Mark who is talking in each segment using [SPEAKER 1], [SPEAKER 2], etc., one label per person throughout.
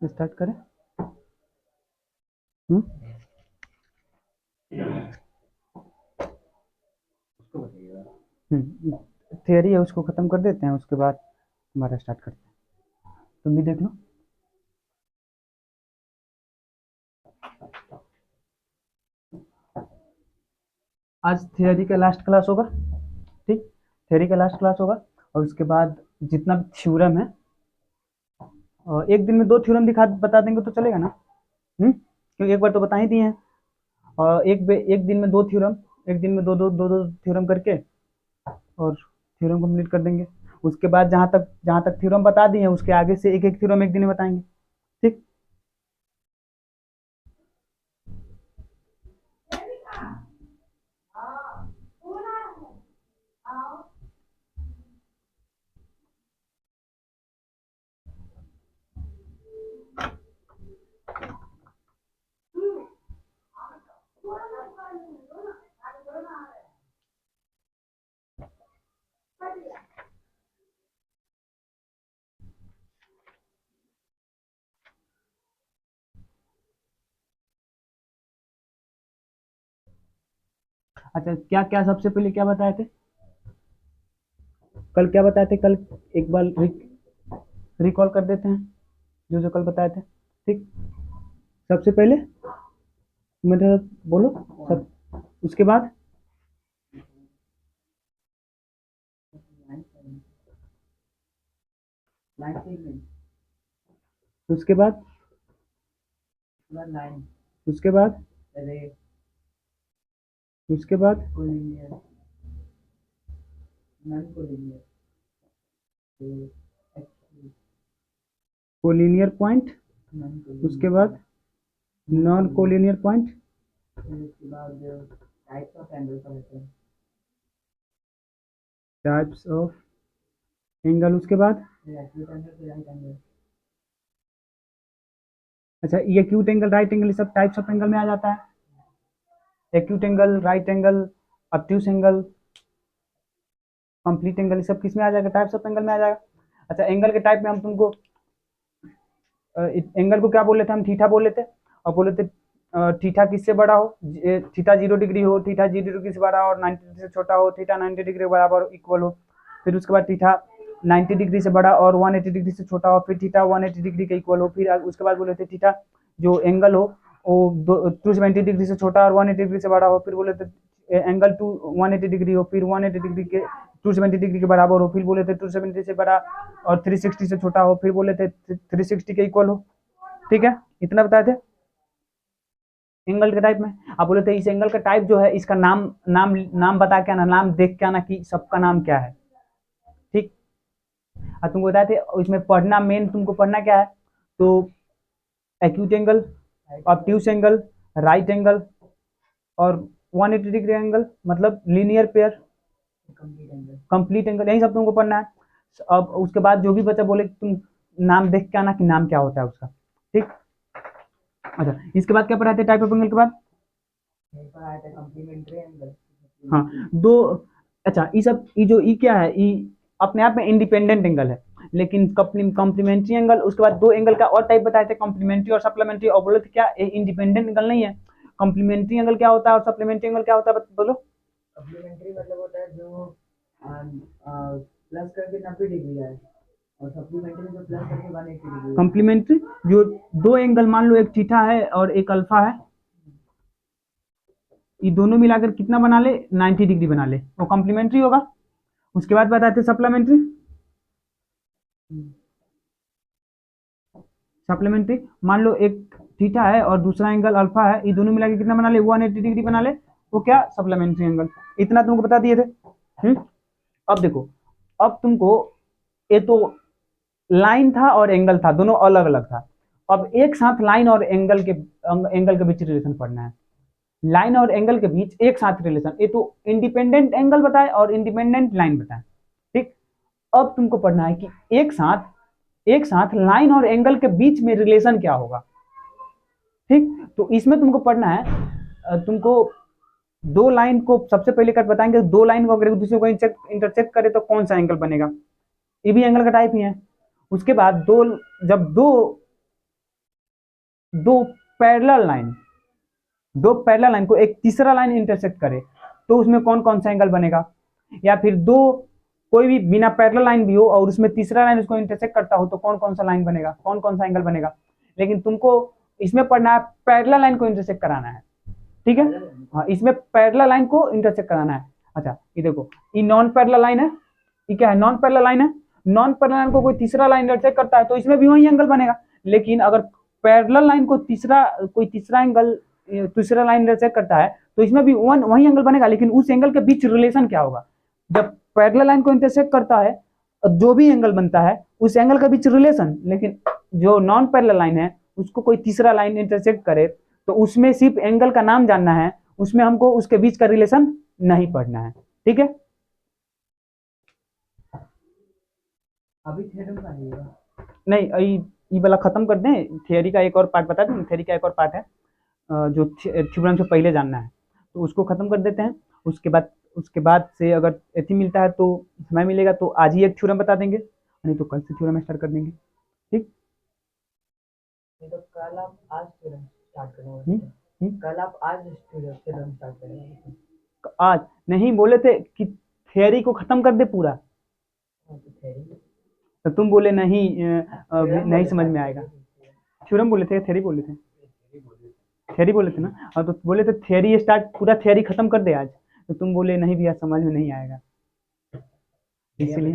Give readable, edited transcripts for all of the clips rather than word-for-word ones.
[SPEAKER 1] Start करें। हम्म theory है उसको खत्म कर देते हैं, उसके बाद हमारा स्टार्ट करते हैं। तुम भी देख लो। आज थियरी का लास्ट क्लास होगा, ठीक। थियरी का लास्ट क्लास होगा और उसके बाद जितना भी थ्योरम है, और एक दिन में 2 थ्योरम दिखा बता देंगे तो चलेगा ना। क्योंकि एक बार तो बता ही दिए हैं। और एक दिन में 2 थ्योरम, एक दिन में दो थ्योरम करके और थ्योरम कंप्लीट कर देंगे। उसके बाद जहाँ तक थ्योरम बता दिए हैं उसके आगे से एक एक थ्योरम एक दिन में बताएंगे, ठीक। अच्छा, क्या क्या सबसे पहले क्या बताए थे? कल क्या बताए थे? कल एक बार रिकॉल कर देते हैं जो जो कल बताए थे, ठीक। सबसे पहले मेरे साथ बोलो सब, उसके बाद उसके बाद उसके बाद उसके बाद कोलिनियर पॉइंट, उसके बाद non collinear point, types of angle, उसके बाद अच्छा ये एक्यूट एंगल, राइट एंगल, ये सब टाइप्स ऑफ एंगल में आ जाता है। Acute angle, right angle, obtuse angle, complete angle, ये सब किस में आ जाएगा? टाइप्स ऑफ एंगल में आ जाएगा। अच्छा, एंगल के टाइप में हम तुमको एंगल को क्या बोले थे? हम थीटा बोले थे, और बोले थे थीटा किससे बड़ा हो? थीटा 0 डिग्री हो, थीटा 0 डिग्री से बड़ा और 90 डिग्री से छोटा हो, थीटा 90 डिग्री के बराबर इक्वल हो। फिर उसके बाद थीटा 90 डिग्री से बड़ा और 180 डिग्री से छोटा हो, फिर थीटा 180 डिग्री के इक्वल हो। फिर उसके बाद बोले थे थीटा जो एंगल हो वो 270 डिग्री से छोटा और 180 डिग्री से बड़ा हो। फिर बोले थे एंगल 180 डिग्री हो, फिर 180 डिग्री के 270 डिग्री के बराबर हो। फिर बोले थे 270 से बड़ा और 360 से छोटा हो। फिर बोले थे 360 के इक्वल हो, ठीक है। इतना बताए थे एंगल के टाइप में। अब बोले थे इस एंगल का टाइप जो है इसका नाम नाम नाम बता के आना, नाम देख के आना कि सबका नाम क्या है, ठीक। अब तुमको बताए थे इसमें पढ़ना, मेन तुमको पढ़ना क्या है? तो acute angle, obtuse angle, right angle और 180 डिग्री एंगल, मतलब लीनियर पेयर, कंप्लीट एंगल, यही सब तुमको पढ़ना है। अब उसके बाद जो भी बच्चा बोले तुम नाम देख के आना कि नाम क्या होता है उसका, ठीक। अच्छा, इसके बाद क्या पढ़ाए थे टाइप ऑफ एंगल के बाद? हाँ, दो। अच्छा, ये सब ये जो ई क्या है, ये अपने आप में इंडिपेंडेंट एंगल है, लेकिन कॉम्प्लीमेंट्री एंगल, उसके बाद 2 एंगल का और टाइप बताए थे, कॉम्प्लीमेंट्री और सप्लीमेंट्री, और बोले थे क्या इंडिपेंडेंट एंगल नहीं है। कॉम्प्लीमेंट्री एंगल क्या होता है और सप्लीमेंट्री एंगल क्या होता है बोलो?
[SPEAKER 2] सप्लीमेंट्री मतलब होता है जो प्लस करके 90 डिग्री है, और सप्लीमेंट्री जो प्लस करके 180 डिग्री।
[SPEAKER 1] कॉम्प्लीमेंट्री जो 2 एंगल, मान लो एक थीटा है और एक अल्फा है, ये दोनों मिलाकर कितना बना ले? 90 डिग्री बना ले, वो कॉम्प्लीमेंट्री होगा। उसके बाद बताए थे सप्लीमेंट्री। सप्लीमेंट्री मान लो एक थीटा है और दूसरा एंगल अल्फा है, ये दोनों मिला के कितना बना ले? 180 डिग्री बना ले, वो क्या? Supplementary angle. इतना तुमको बता दिए थे। अब देखो, अब तुमको ये तो लाइन था और एंगल था, दोनों अलग अलग था। अब एक साथ लाइन और एंगल के बीच रिलेशन पढ़ना है। लाइन और एंगल के बीच एक साथ रिलेशन, ये तो इंडिपेंडेंट एंगल बताए और इंडिपेंडेंट लाइन बताए, ठीक। अब तुमको पढ़ना है कि एक साथ लाइन और एंगल के बीच में रिलेशन क्या होगा, ठीक। तो इसमें तुमको पढ़ना है, तुमको 2 लाइन को सबसे पहले कट बताएंगे, 2 लाइन को अगर एक दूसरे को इंटरसेक्ट करे तो कौन सा एंगल बनेगा, ये भी एंगल का टाइप ही है। उसके बाद जब दो दो पैरेलल लाइन, दो पैरेलल लाइन को एक तीसरा लाइन इंटरसेक्ट करे तो उसमें कौन कौन सा एंगल बनेगा, या फिर दो कोई भी बिना पैरेलल लाइन भी हो और उसमें तीसरा लाइन उसको इंटरसेक्ट करता हो तो कौन कौन सा लाइन बनेगा, कौन कौन सा एंगल बनेगा। लेकिन तुमको इसमें पढ़ना है पैरेलल लाइन को इंटरसेक्ट कराना है, ठीक है। हाँ, इसमें पैरेलल लाइन को इंटरसेक्ट कराना है। अच्छा ये देखो, ये नॉन पैरेलल लाइन है, ये क्या है, नॉन पैरेलल लाइन है। नॉन पैरेलल लाइन को कोई तीसरा लाइन इंटरसेक्ट करता है तो इसमें भी वही एंगल बनेगा। लेकिन अगर पैरेलल लाइन को कोई तीसरा एंगल, तीसरा लाइन इंटरसेक्ट करता है तो इसमें भी वही एंगल बनेगा। लेकिन उस एंगल के बीच रिलेशन क्या होगा, जब पैरेलल लाइन को इंटरसेक्ट करता है जो भी एंगल बनता है उस एंगल के बीच रिलेशन। लेकिन जो नॉन पैरेलल लाइन है उसको कोई तीसरा लाइन इंटरसेक्ट करे तो उसमें सिर्फ एंगल का नाम जानना है, उसमें हमको उसके बीच का रिलेशन नहीं पढ़ना है, ठीक है।
[SPEAKER 2] अभी थ्योरम का आएगा
[SPEAKER 1] नहीं, ये वाला खत्म कर दें, थियरी का एक और पार्ट बता दें। थियरी का एक और पार्ट है जो थ्योरम से पहले जानना है, तो उसको खत्म कर देते हैं। उसके बाद से अगर एथी मिलता है तो समय मिलेगा तो आज ही एक थ्योरम बता देंगे, नहीं तो कल से थ्योरम स्टार्ट कर देंगे, ठीक।
[SPEAKER 2] नहीं तो कल आप आज थ्योरम स्टार्ट करेंगे, कल आप आज थ्योरम स्टार्ट करेंगे।
[SPEAKER 1] आज नहीं बोले थे कि थियरी को खत्म कर दे पूरा, तो तुम बोले नहीं नहीं समझ में आएगा। थ्योरम बोले थे, थियरी बोले थे, थियरी बोले थे ना। हाँ तो बोले थे थियरी स्टार्ट, पूरा थियरी खत्म कर दे आज, तो तुम बोले नहीं भैया समझ में नहीं आएगा, इसलिए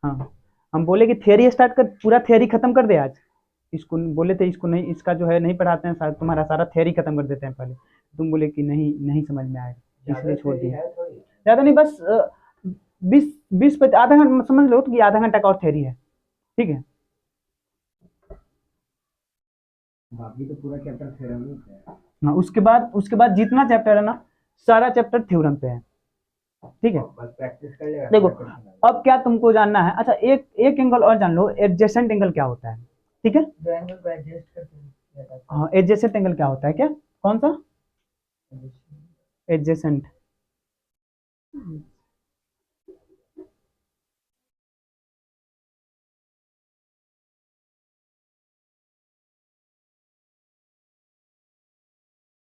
[SPEAKER 1] हाँ हम बोले कि थियरी स्टार्ट कर, पूरा थियरी खत्म कर दे आज। इसको बोले थे इसको नहीं, इसका जो है नहीं पढ़ाते हैं, शायद तुम्हारा सारा थियरी खत्म कर देते हैं पहले। तुम बोले कि नहीं नहीं समझ में आएगा, इसलिए छोड़ दिया। ज़्यादा नहीं, बस 20 आधा घंटा समझ लो कि आधा घंटा का और थियरी है, ठीक है।
[SPEAKER 2] बाकी तो पूरा चैप्टर थ्योरम ही है।
[SPEAKER 1] हाँ उसके बाद जितना चैप्टर है ना सारा चैप्टर थ्योरम पे है, ठीक है।
[SPEAKER 2] बस प्रैक्टिस कर लेगा।
[SPEAKER 1] देखो अब क्या तुमको जानना है, अच्छा एक एंगल और जान लो, एडजेसेंट एंगल क्या होता है, ठीक है।
[SPEAKER 2] जो एंगल को एडजस्ट करते हैं,
[SPEAKER 1] हाँ एडजेसेंट एंगल क्या होता है, क्या कौन सा एडजेसेंट,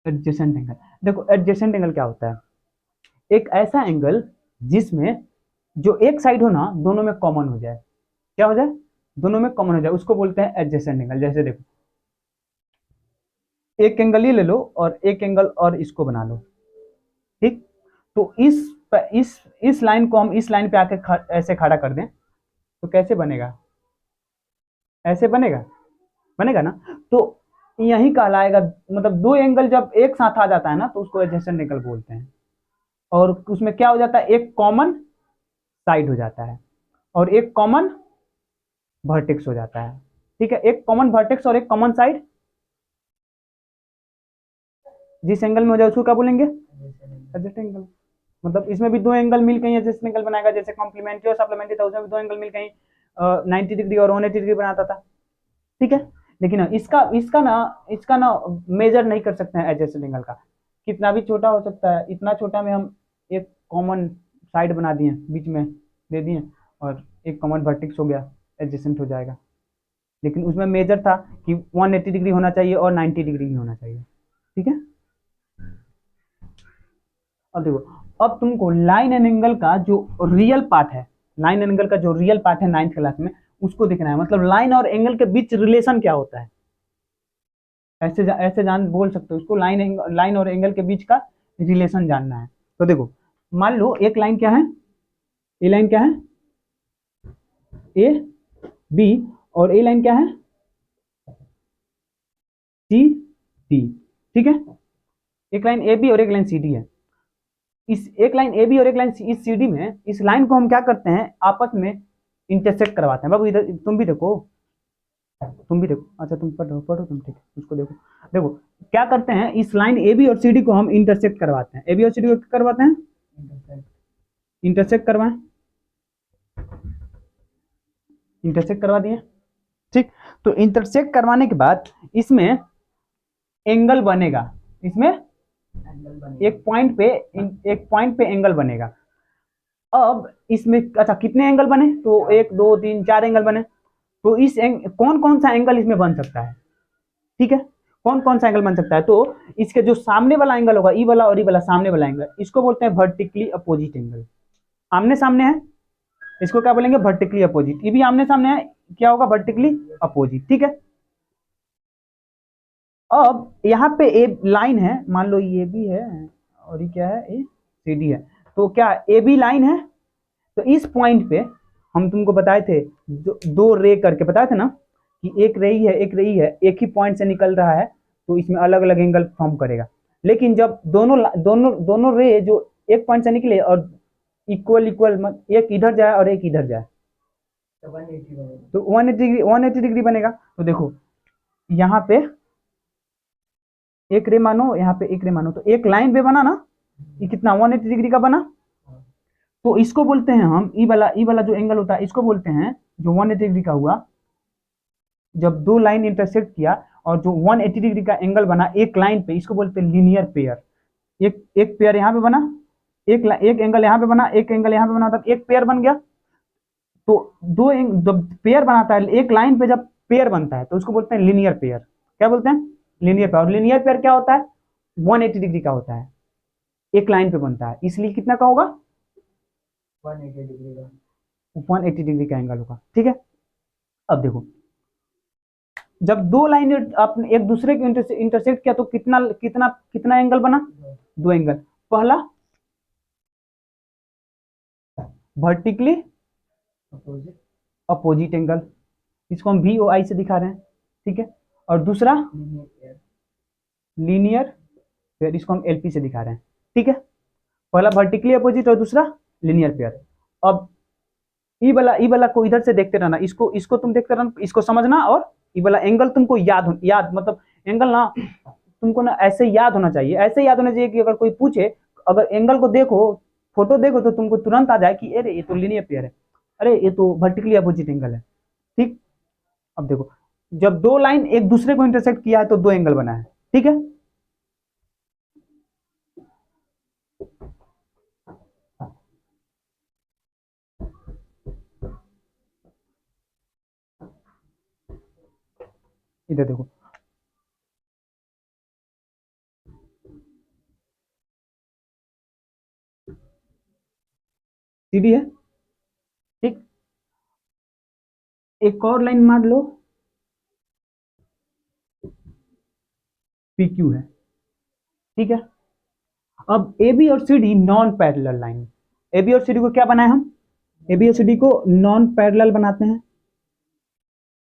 [SPEAKER 1] एडजेसेंट एंगल। देखो एडजेसेंट एंगल क्या होता है, एक ऐसा एंगल जिसमें जो एक साइड हो ना दोनों में कॉमन हो जाए, क्या हो जाए, दोनों में कॉमन हो जाए, उसको बोलते हैं एडजेसेंट एंगल। जैसे देखो एक एंगल ये ले लो और एक एंगल और इसको बना लो, ठीक। तो इस लाइन को हम इस लाइन पे आके ऐसे खड़ा कर दें तो कैसे बनेगा, ऐसे बनेगा, बनेगा ना। तो यही कहलाएगा, मतलब दो एंगल जब एक साथ आ जाता है ना तो उसको एडजेसेंट एंगल बोलते हैं। और उसमें क्या हो जाता है, एक कॉमन साइड हो जाता है और एक कॉमन वर्टेक्स हो जाता है, ठीक है। एक कॉमन वर्टेक्स और एक कॉमन साइड जिस एंगल में हो जाए उसको क्या बोलेंगे, एडजेसेंट एंगल। मतलब इसमें भी दो एंगल मिल कहीं एडजेसेंट एंगल बनाएगा, जैसे कॉम्प्लीमेंट्री और सप्लीमेंट्री था उसमें भी दो एंगल मिल कहीं 90 डिग्री और 180 डिग्री बनाता था, ठीक है। लेकिन इसका ना मेजर नहीं कर सकते हैं एडजेसेंट एंगल का, कितना भी छोटा हो सकता है। इतना छोटा में हम एक कॉमन साइड बना दिए, बीच में दे दिए और एक कॉमन वर्टेक्स हो गया, एडजेसेंट हो जाएगा। लेकिन उसमें मेजर था कि 180 डिग्री होना चाहिए और 90 डिग्री ही होना चाहिए, ठीक है। अब देखो, अब तुमको लाइन एंड एंगल का जो रियल पार्ट है, लाइन एंड एंगल का जो रियल पार्ट है 9th क्लास में, उसको देखना है। मतलब लाइन और एंगल के बीच रिलेशन क्या होता है, ऐसे जान बोल सकते हो उसको, लाइन और एंगल के बीच का रिलेशन जानना है। तो देखो मान लो एक लाइन क्या है, ए लाइन क्या है, ए बी, और ए लाइन क्या है, सी डी, ठीक है। एक लाइन ए बी और एक लाइन सी डी है। इस एक लाइन ए बी और एक लाइन इस सी डी में, इस लाइन को हम क्या करते हैं, आपस में इंटरसेक्ट करवाते हैं। बाबू इधर तुम भी देखो, तुम भी देखो, अच्छा तुम पढ़ो तुम, ठीक है। उसको देखो, देखो क्या करते हैं, इस लाइन ए बी और सी डी को हम इंटरसेक्ट करवाते हैं। ए बी और सी डी को क्या करवाते हैं, इंटरसेक्ट करवाएं, इंटरसेक्ट करवा दिए, ठीक। तो इंटरसेक्ट करवाने के बाद इसमें एंगल बनेगा, इसमें एक पॉइंट पे एंगल बनेगा। अब इसमें अच्छा कितने एंगल बने, तो 1 2 3 4 एंगल बने। तो इस कौन कौन सा एंगल इसमें बन सकता है, ठीक है, कौन कौन सा एंगल बन सकता है। तो इसके जो सामने वाला एंगल होगा, ई वाला और ई वाला सामने वाला एंगल, इसको बोलते हैं वर्टिकली अपोजिट एंगल। आमने सामने है, इसको क्या बोलेंगे, वर्टिकली अपोजिट। ये भी आमने सामने है, क्या होगा, वर्टिकली अपोजिट, ठीक है। अब यहाँ पे ए लाइन है, मान लो ये भी है और ये क्या है, ये सी डी है। तो क्या ए बी लाइन है, तो इस पॉइंट पे हम तुमको बताए थे, दो रे करके बताए थे ना, कि एक रही है एक रही है, एक ही पॉइंट से निकल रहा है, तो इसमें अलग अलग एंगल फॉर्म करेगा। लेकिन जब दोनों दोनों दोनों रे जो एक पॉइंट से निकले और इक्वल इक्वल, एक इधर जाए और एक इधर जाए,
[SPEAKER 2] तो 180 बनेगा।
[SPEAKER 1] तो 180 डिग्री बनेगा। तो देखो यहाँ पे एक रे मानो, यहाँ पे एक रे मानो, तो एक लाइन पे बना ना, ये कितना 180 डिग्री का बना। तो इसको बोलते हैं हम, ई वाला जो एंगल होता है, इसको बोलते हैं, जो 180 डिग्री का हुआ, जब दो लाइन इंटरसेक्ट किया और जो 180 डिग्री का एंगल बना एक लाइन पे, इसको बोलते हैं लीनियर पेयर। एक एक पेयर यहाँ पे बना, एक एंगल यहाँ पे बना, एक एंगल यहाँ पे बना, तब एक पेयर बन गया। तो जब पेयर बनाता है एक लाइन पे, जब पेयर बनता है तो उसको बोलते हैं लीनियर पेयर। क्या बोलते हैं, लीनियर पेयर। और लीनियर पेयर क्या होता है, 180 डिग्री का होता है, एक लाइन पे बनता है, इसलिए कितना का होगा,
[SPEAKER 2] 180 डिग्री का।
[SPEAKER 1] 180 डिग्री का एंगल होगा, ठीक है। अब देखो, जब दो लाइन आपने एक दूसरे को इंटरसेक्ट किया, तो कितना कितना कितना एंगल बना, दो एंगल। पहला वर्टिकली
[SPEAKER 2] अपोजिट
[SPEAKER 1] अपोजिट एंगल, इसको हम वी ओ आई से दिखा रहे हैं, ठीक है। और दूसरा
[SPEAKER 2] लीनियर पेयर।
[SPEAKER 1] लीनियर पेयर, इसको हम एलपी से दिखा रहे हैं, ठीक है। पहला वर्टिकली अपोजिट और दूसरा लीनियर पेयर। अब ई वाला को इधर से देखते रहना, इसको इसको तुम देखते रहना, इसको समझना, और ई वाला एंगल तुमको याद मतलब एंगल ना तुमको ना ऐसे याद होना चाहिए, ऐसे याद होना चाहिए कि अगर कोई पूछे, अगर एंगल को देखो, फोटो देखो, तो तुमको तुरंत आ जाए कि अरे ये तो लीनियर पेयर है, अरे ये तो वर्टिकली अपोजिट एंगल है, ठीक। अब देखो, जब दो लाइन एक दूसरे को इंटरसेक्ट किया है तो दो एंगल बना है, ठीक है। इधर देखो, सीधी है, ठीक। एक और लाइन मान लो पी क्यू है, ठीक है। अब ए बी और C D non parallel line, A B और सी डी को क्या बनाए हम, ए बी और सी डी को नॉन पैरेलल बनाते हैं।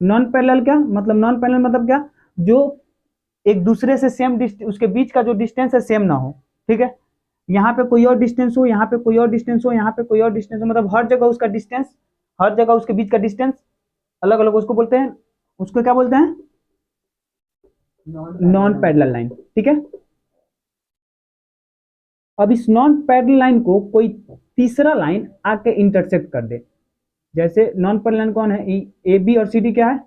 [SPEAKER 1] नॉन पैरेलल क्या मतलब, नॉन पैरेलल मतलब क्या, जो एक दूसरे से सेम उसके बीच का जो डिस्टेंस है सेम ना हो, ठीक है। यहाँ पे कोई और डिस्टेंस हो, यहाँ पे कोई और डिस्टेंस हो, यहाँ पे कोई और डिस्टेंस हो, मतलब हर जगह उसका डिस्टेंस, हर जगह उसके बीच का डिस्टेंस अलग अलग, उसको बोलते हैं, उसको क्या बोलते हैं, नॉन पैरेलल लाइन, ठीक है। अब इस नॉन पैरेलल लाइन को कोई तीसरा लाइन आके इंटरसेक्ट कर दे, जैसे नॉन पैरेलल लाइन कौन है, ए बी और सी डी क्या है,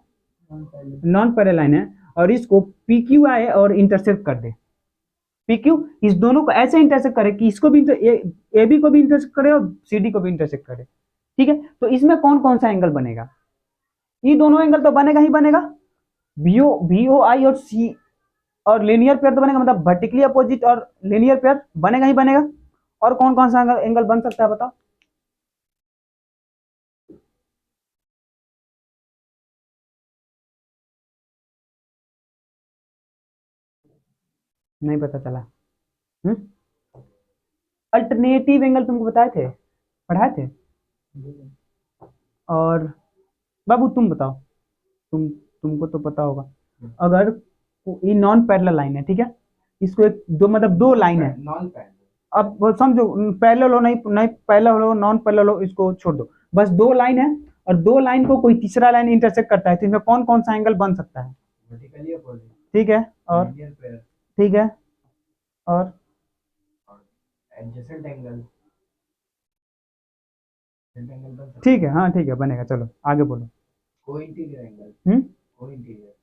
[SPEAKER 1] नॉन पैरेलल लाइन है, और इसको पी क्यू आए और इंटरसेक्ट कर दे। पी क्यू इस दोनों को ऐसे इंटरसेक्ट करे कि इसको भी ए बी को भी इंटरसेक्ट करे और सी डी को भी इंटरसेक्ट करे, ठीक है। तो इसमें कौन कौन सा एंगल बनेगा, ये दोनों एंगल तो बनेगा ही बनेगा, वी ओ आई और सी, और लीनियर पेयर तो बनेगा, मतलब वर्टिकली अपोजिट और लीनियर पेयर बनेगा ही बनेगा। और कौन कौन सा एंगल बन सकता है बताओ, नहीं पता चला, अल्टरनेटिव एंगल तुमको बताए थे, पढ़ाए थे। और बाबू तुम बताओ, तुमको तो पता होगा, अगर ये नॉन पैरेलल लाइन है, ठीक है, इसको एक दो मतलब दो लाइन है,
[SPEAKER 2] नॉन पैरेलल।
[SPEAKER 1] अब वो समझो, पैरेलल हो नहीं नहीं पैरेलल हो नॉन पैरेलल हो, इसको छोड़ दो, बस दो लाइन है, और दो लाइन को कोई तीसरा लाइन इंटरसेक्ट करता है, तो इसमें कौन कौन सा एंगल बन सकता है,
[SPEAKER 2] वर्टिकली अपोजिट,
[SPEAKER 1] ठीक है, और
[SPEAKER 2] लीनियर पेयर,
[SPEAKER 1] ठीक है, और
[SPEAKER 2] और एडजेसेंट एंगल, एडजेसेंट एंगल बन सकता
[SPEAKER 1] ठीक है, हाँ ठीक है बनेगा, चलो आगे बोलो।
[SPEAKER 2] को इंटीरियर एंगल,
[SPEAKER 1] हम्म,
[SPEAKER 2] को इंटीरियर।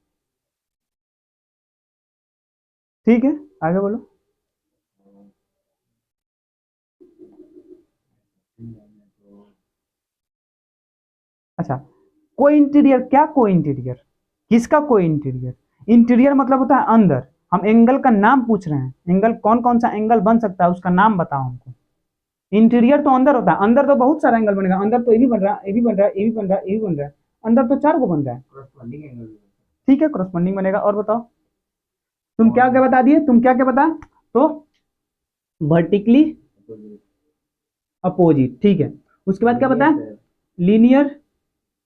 [SPEAKER 1] ठीक है, आगे बोलो। अच्छा, को इंटीरियर, क्या को इंटीरियर, किसका को इंटीरियर? इंटीरियर मतलब होता है अंदर। हम एंगल का नाम पूछ रहे हैं, एंगल कौन कौन सा एंगल बन सकता है उसका नाम बताओ हमको। इंटीरियर तो अंदर होता है, अंदर तो बहुत सारा एंगल बनेगा, अंदर तो ये भी बन रहा है, ये भी बन रहा है, ये भी बन रहा है, ये भी बन रहा है, अंदर तो 4 को बन रहा है। ठीक है, क्रॉसपॉन्डिंग बनेगा। और बताओ तुम क्या क्या बता दिए, तुम क्या क्या बता, तो वर्टिकली अपोजिट, ठीक है। उसके बाद क्या बताया, लीनियर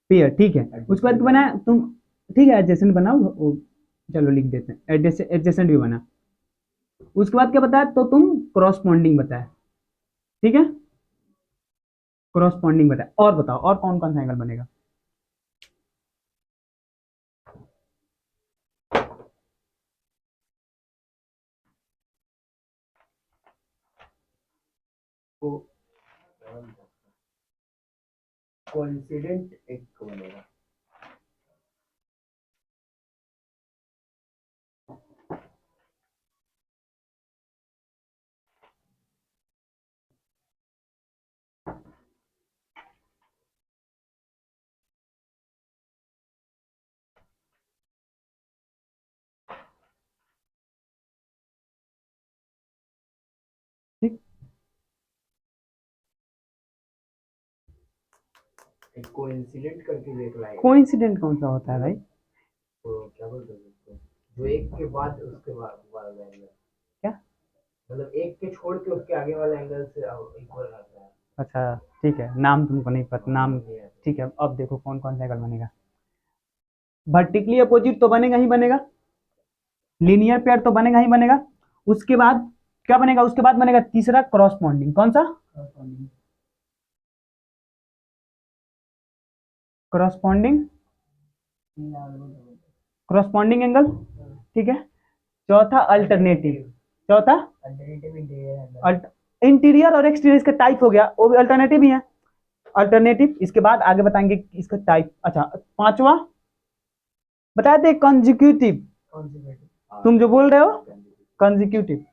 [SPEAKER 1] पेयर, ठीक है। उसके बाद क्या बनाया तुम, ठीक है, एडजेसेंट बनाओ, चलो लिख देते हैं, एडजेसेंट भी बना। उसके बाद क्या बताया, तो तुम क्रॉसपॉन्डिंग बताया, ठीक है, क्रॉसपॉन्डिंग बताया। और बताओ और कौन कौन सा एंगल बनेगा?
[SPEAKER 2] कोइंसिडेंट एक बनेगा।
[SPEAKER 1] ठीक,
[SPEAKER 2] एक कोइंसिडेंट करके भी एक लाइन,
[SPEAKER 1] कोइंसिडेंट कौन सा होता है भाई?
[SPEAKER 2] तो क्या बोलते हैं उसको, जो एक के बाद उसके बाद वाला एंगल,
[SPEAKER 1] क्या?
[SPEAKER 2] मतलब एक के छोड़ के उसके आगे वाला एंगल से इक्वल रहता है।
[SPEAKER 1] अच्छा ठीक है, नाम तुमको नहीं पता, नाम
[SPEAKER 2] ये है।
[SPEAKER 1] ठीक है। अब देखो कौन कौन सा एंगल बनेगा। वर्टिकली अपोजिट तो बनेगा ही बनेगा, लीनियर पेयर तो बनेगा ही बनेगा। उसके बाद क्या बनेगा, उसके बाद बनेगा तीसरा क्रॉसपॉन्डिंग। कौन सा? क्रॉसपॉन्डिंग, क्रॉसपॉन्डिंग एंगल, ठीक है। चौथा अल्टरनेटिव, चौथा
[SPEAKER 2] अल्टरनेटिव इंटीरियर
[SPEAKER 1] इंटीरियर और एक्सटीरियर का टाइप हो गया, वो भी अल्टरनेटिव ही है, अल्टरनेटिव। इसके बाद आगे बताएंगे इसका टाइप। अच्छा, पांचवा बताए थे कंजिक्यूटिव,
[SPEAKER 2] कॉन्सिक्यूटिव।
[SPEAKER 1] तुम जो बोल रहे हो कंजिक्यूटिव।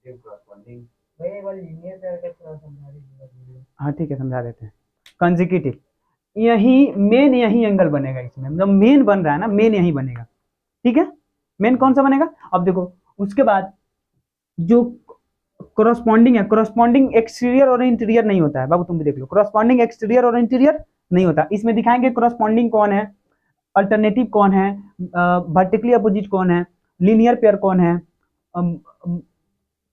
[SPEAKER 2] क्रॉसपॉन्डिंग वही वाली लीनियर पेयर का थोड़ा समझा दीजिए।
[SPEAKER 1] हाँ ठीक है, समझा देते हैं। कंजिक्यूटिव, यही मेन, यही एंगल बनेगा इसमें, मतलब मेन बन रहा है ना, मेन यही बनेगा, ठीक है। मेन कौन सा बनेगा, अब देखो। उसके बाद जो करस्पॉन्डिंग है, करस्पॉन्डिंग एक्सटीरियर और इंटीरियर नहीं होता है बाबू, तुम भी देख लो, करस्पॉन्डिंग एक्सटीरियर और इंटीरियर नहीं होता। इसमें दिखाएंगे करस्पॉन्डिंग कौन है, अल्टरनेटिव कौन है, वर्टिकली अपोजिट कौन है, लीनियर पेयर कौन है,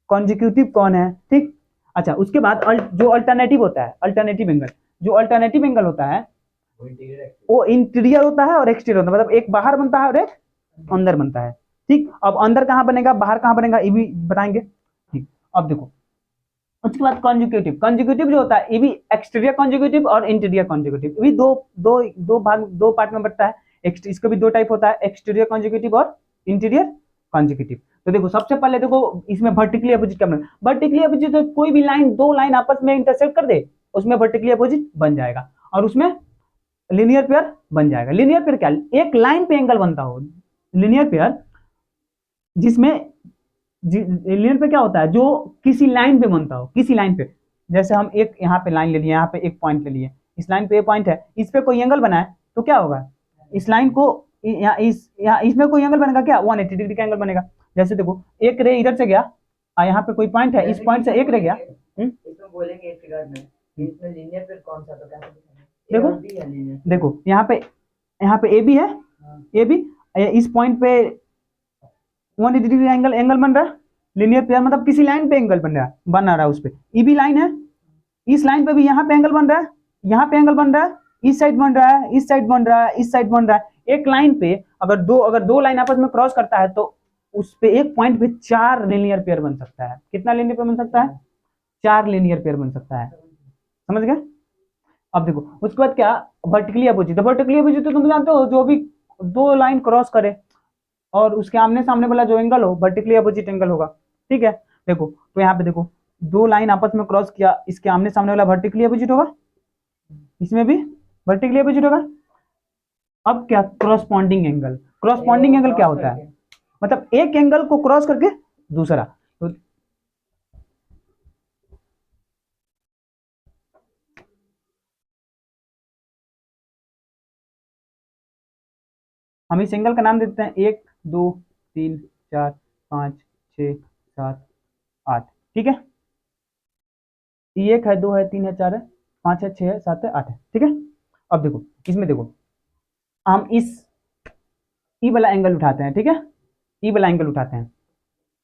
[SPEAKER 1] कॉन्जिक्यूटिव कौन है, ठीक। अच्छा, उसके बाद जो अल्टरनेटिव होता है, अल्टरनेटिव एंगल, जो अल्टरनेटिव एंगल होता है वो इंटीरियर होता है और एक्सटीरियर होता है, मतलब एक बाहर बनता है और एक अंदर बनता है, ठीक। अब अंदर कहाँ बनेगा, बाहर कहाँ बनेगा, ये भी बताएंगे, ठीक। अब देखो उसके बाद कॉन्जिक्यूटिव, कॉन्जिक्यूटिव जो होता है ये भी एक्सटीरियर कॉन्जिक्यूटिव और इंटीरियर कॉन्जिक्यूटिव, ये भी दो दो दो भाग, दो पार्ट में बटता है। इसको भी दो टाइप होता है, एक्सटीरियर कॉन्जिक्यूटिव और इंटीरियर कॉन्जिक्यूटिव। तो देखो सबसे पहले देखो इसमें वर्टिकली अपोजिट क्या बनेगा, वर्टिकली अपोजिट तो कोई भी लाइन, दो लाइन आपस में इंटरसेक्ट कर दे उसमें वर्टिकली अपोजिट बन जाएगा, और उसमें लीनियर पेयर बन जाएगा। लीनियर पेयर क्या, एक लाइन पे एंगल बनता हो लीनियर पेयर, जिसमें लीनियर पे क्या होता है, जो किसी लाइन पे बनता हो, किसी लाइन पे। जैसे हम एक यहाँ पे लाइन ले लिए, यहाँ पे एक पॉइंट ले लिए, इस लाइन पे ये पॉइंट है, इस पे कोई एंगल बनाए तो क्या होगा, इस लाइन को यहाँ इसमें कोई एंगल बनेगा क्या, 180 डिग्री का एंगल बनेगा। जैसे देखो एक रे इधर से गया और यहाँ पे कोई पॉइंट है, इस पॉइंट से एक रे गया।
[SPEAKER 2] इसमें बोलेंगे एक फिगर में इसमें लीनियर पेयर कौन सा, तो कैसे दिखाएंगे?
[SPEAKER 1] देखो
[SPEAKER 2] A और B है लीनियर।
[SPEAKER 1] देखो यहाँ पे ए बी है, ए बी, इस पॉइंट पे 180 डिग्री एंगल एंगल बन रहा है। लीनियर पेयर मतलब किसी लाइन पे एंगल बन रहा है उस पे, ई भी लाइन है, इस लाइन पे भी यहाँ पे एंगल बन रहा है, यहाँ पे एंगल बन रहा है, इस साइड बन रहा है, इस साइड बन रहा है, इस साइड बन रहा है। एक लाइन पे अगर दो लाइन आपस में क्रॉस करता है तो उस पे एक पॉइंट पे 4 लीनियर पेयर बन सकता है। कितना लीनियर पेयर बन सकता है, 4 लीनियर पेयर बन सकता है, समझ गए। अब देखो उसके बाद क्या, वर्टिकली अपोजिट, वर्टिकली अपोजिट तो तुम जानते हो, जो भी दो लाइन क्रॉस करे और उसके आमने सामने वाला जो एंगल हो वर्टिकली अपोजिट एंगल होगा, ठीक है। देखो तो यहाँ पे देखो दो लाइन आपस में क्रॉस किया, इसके आमने सामने वाला वर्टिकली अपोजिट होगा, इसमें भी वर्टिकली अपोजिट होगा। अब क्या, क्रॉसपॉन्डिंग एंगल, क्रॉसपॉन्डिंग एंगल क्या होता है, मतलब एक एंगल को क्रॉस करके दूसरा, तो हम इस एंगल का नाम देते हैं 1 2 3 4 5 6 7 8, ठीक है। ये 1 है, 2 है, 3 है, 4 है, 5 है, 6 है, 7 है, 8 है, ठीक है। अब देखो इसमें देखो, हम इस ई वाला एंगल उठाते हैं, ठीक है। ई वाला एंगल उठाते हैं,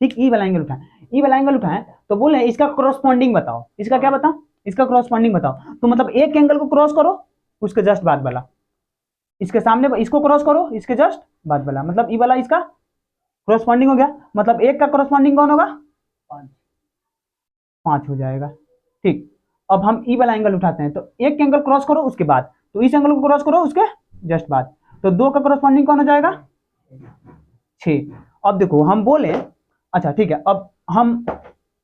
[SPEAKER 1] ठीक, ई वाला एंगल उठाएं। ई वाला एंगल उठाएं तो बोले इसका क्रॉसपॉन्डिंग बताओ, इसका क्या बताओ, इसका क्रॉसपॉन्डिंग बताओ। तो मतलब एक एंगल को क्रॉस करो, उसके जस्ट बाद वाला, इसके सामने इसको क्रॉस करो, इसके जस्ट बाद वाला, मतलब ई वाला इसका क्रॉसपॉन्डिंग हो गया। मतलब एक का क्रॉसपॉन्डिंग कौन होगा, 5 हो जाएगा, ठीक। अब हम ई वाला एंगल उठाते हैं, तो एक एंगल क्रॉस करो उसके बाद, तो इस एंगल को क्रॉस करो उसके जस्ट बाद, तो 2 का क्रॉसपॉन्डिंग कौन हो जाएगा, 6। अब देखो हम बोले, अच्छा ठीक है, अब हम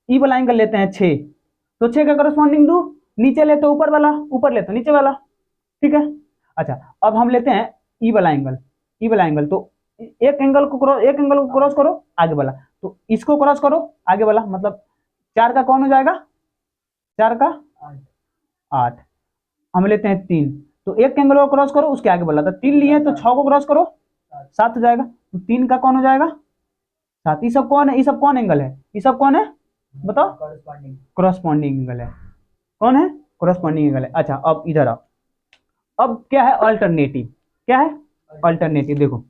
[SPEAKER 1] ई वाला एंगल लेते हैं 6, तो 6 का करस्पॉन्डिंग दो, नीचे ले तो ऊपर वाला, ऊपर ले तो नीचे वाला, ठीक है। अच्छा अब हम लेते हैं ई वाला एंगल, ई वाला एंगल, तो एक एंगल को क्रॉस करो आगे वाला, तो इसको क्रॉस करो आगे वाला, मतलब 4 का कौन हो जाएगा, 4 का 8। हम लेते हैं 3, तो एक एंगल को क्रॉस करो उसके आगे वाला, तो 3 लिए तो 6 को क्रॉस करो 7 हो जाएगा, तो 3 का कौन हो जाएगा 7। ये सब कौन है, ये सब कौन एंगल है, ये सब कौन है बताओ, क्रॉसपॉन्डिंग एंगल है, कौन है, क्रॉसपॉन्डिंग एंगल है। अच्छा अब इधर आओ, अब क्या है अल्टरनेटिव, क्या है अल्टरनेटिव, देखो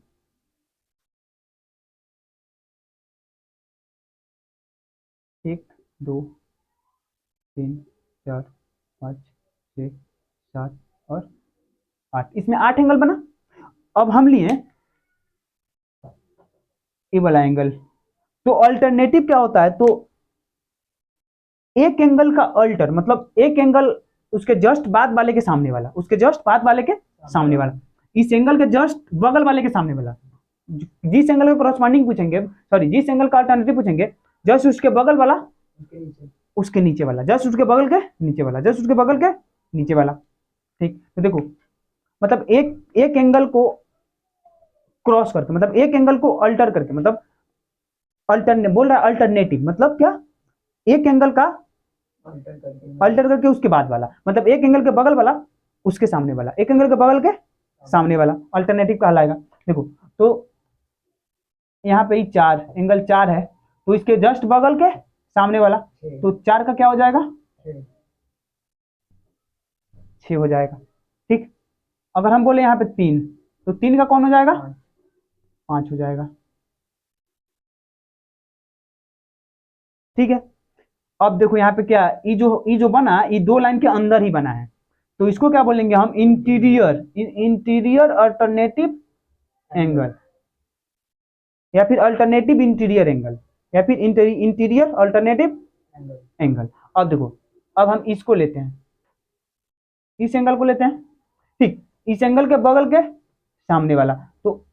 [SPEAKER 1] 1 2 3 4 5 6 7 और 8, इसमें 8 एंगल बना। अब हम लिए ये वाला एंगल, तो अल्टरनेटिव क्या होता है, तो एक एंगल का अल्टर मतलब एक एंगल उसके जस्ट बाद वाले के सामने वाला, उसके जस्ट बाद वाले के सामने वाला, इस एंगल के जस्ट बगल वाले के सामने वाला, जिस एंगल का करस्पॉन्डिंग पूछेंगे, सॉरी जिस एंगल का अल्टरनेटिव पूछेंगे, जस्ट उसके बगल वाला, उसके नीचे वाला, जस्ट उसके बगल के नीचे वाला, जस्ट उसके बगल के नीचे वाला, ठीक। तो देखो मतलब एक एक एंगल को क्रॉस करके, मतलब एक एंगल को अल्टर करके, मतलब अल्टरने बोल रहा है अल्टरनेटिव मतलब क्या, एक एंगल का अल्टर करके उसके बाद वाला, मतलब एक एंगल के बगल वाला उसके सामने वाला, एक एंगल के बगल के सामने वाला अल्टरनेटिव कहलाएगा। देखो तो यहाँ पे 4 एंगल 4 है, तो इसके जस्ट बगल के सामने वाला, तो 4 का क्या हो जाएगा 6 हो जाएगा, ठीक। अगर हम बोले यहाँ पे 3, तो 3 का कौन हो जाएगा 5 हो जाएगा, ठीक है। अब देखो यहाँ पे क्या, ये जो बना ये 2 लाइन के अंदर ही बना है, तो इसको क्या बोलेंगे हम, इंटीरियर अल्टरनेटिव एंगल, या फिर अल्टरनेटिव इंटीरियर एंगल, या फिर इंटीरियर अल्टरनेटिव एंगल। अब देखो अब हम इसको लेते हैं, इस एंगल को लेते हैं, ठीक, इस एंगल के बगल के सामने वाला, तो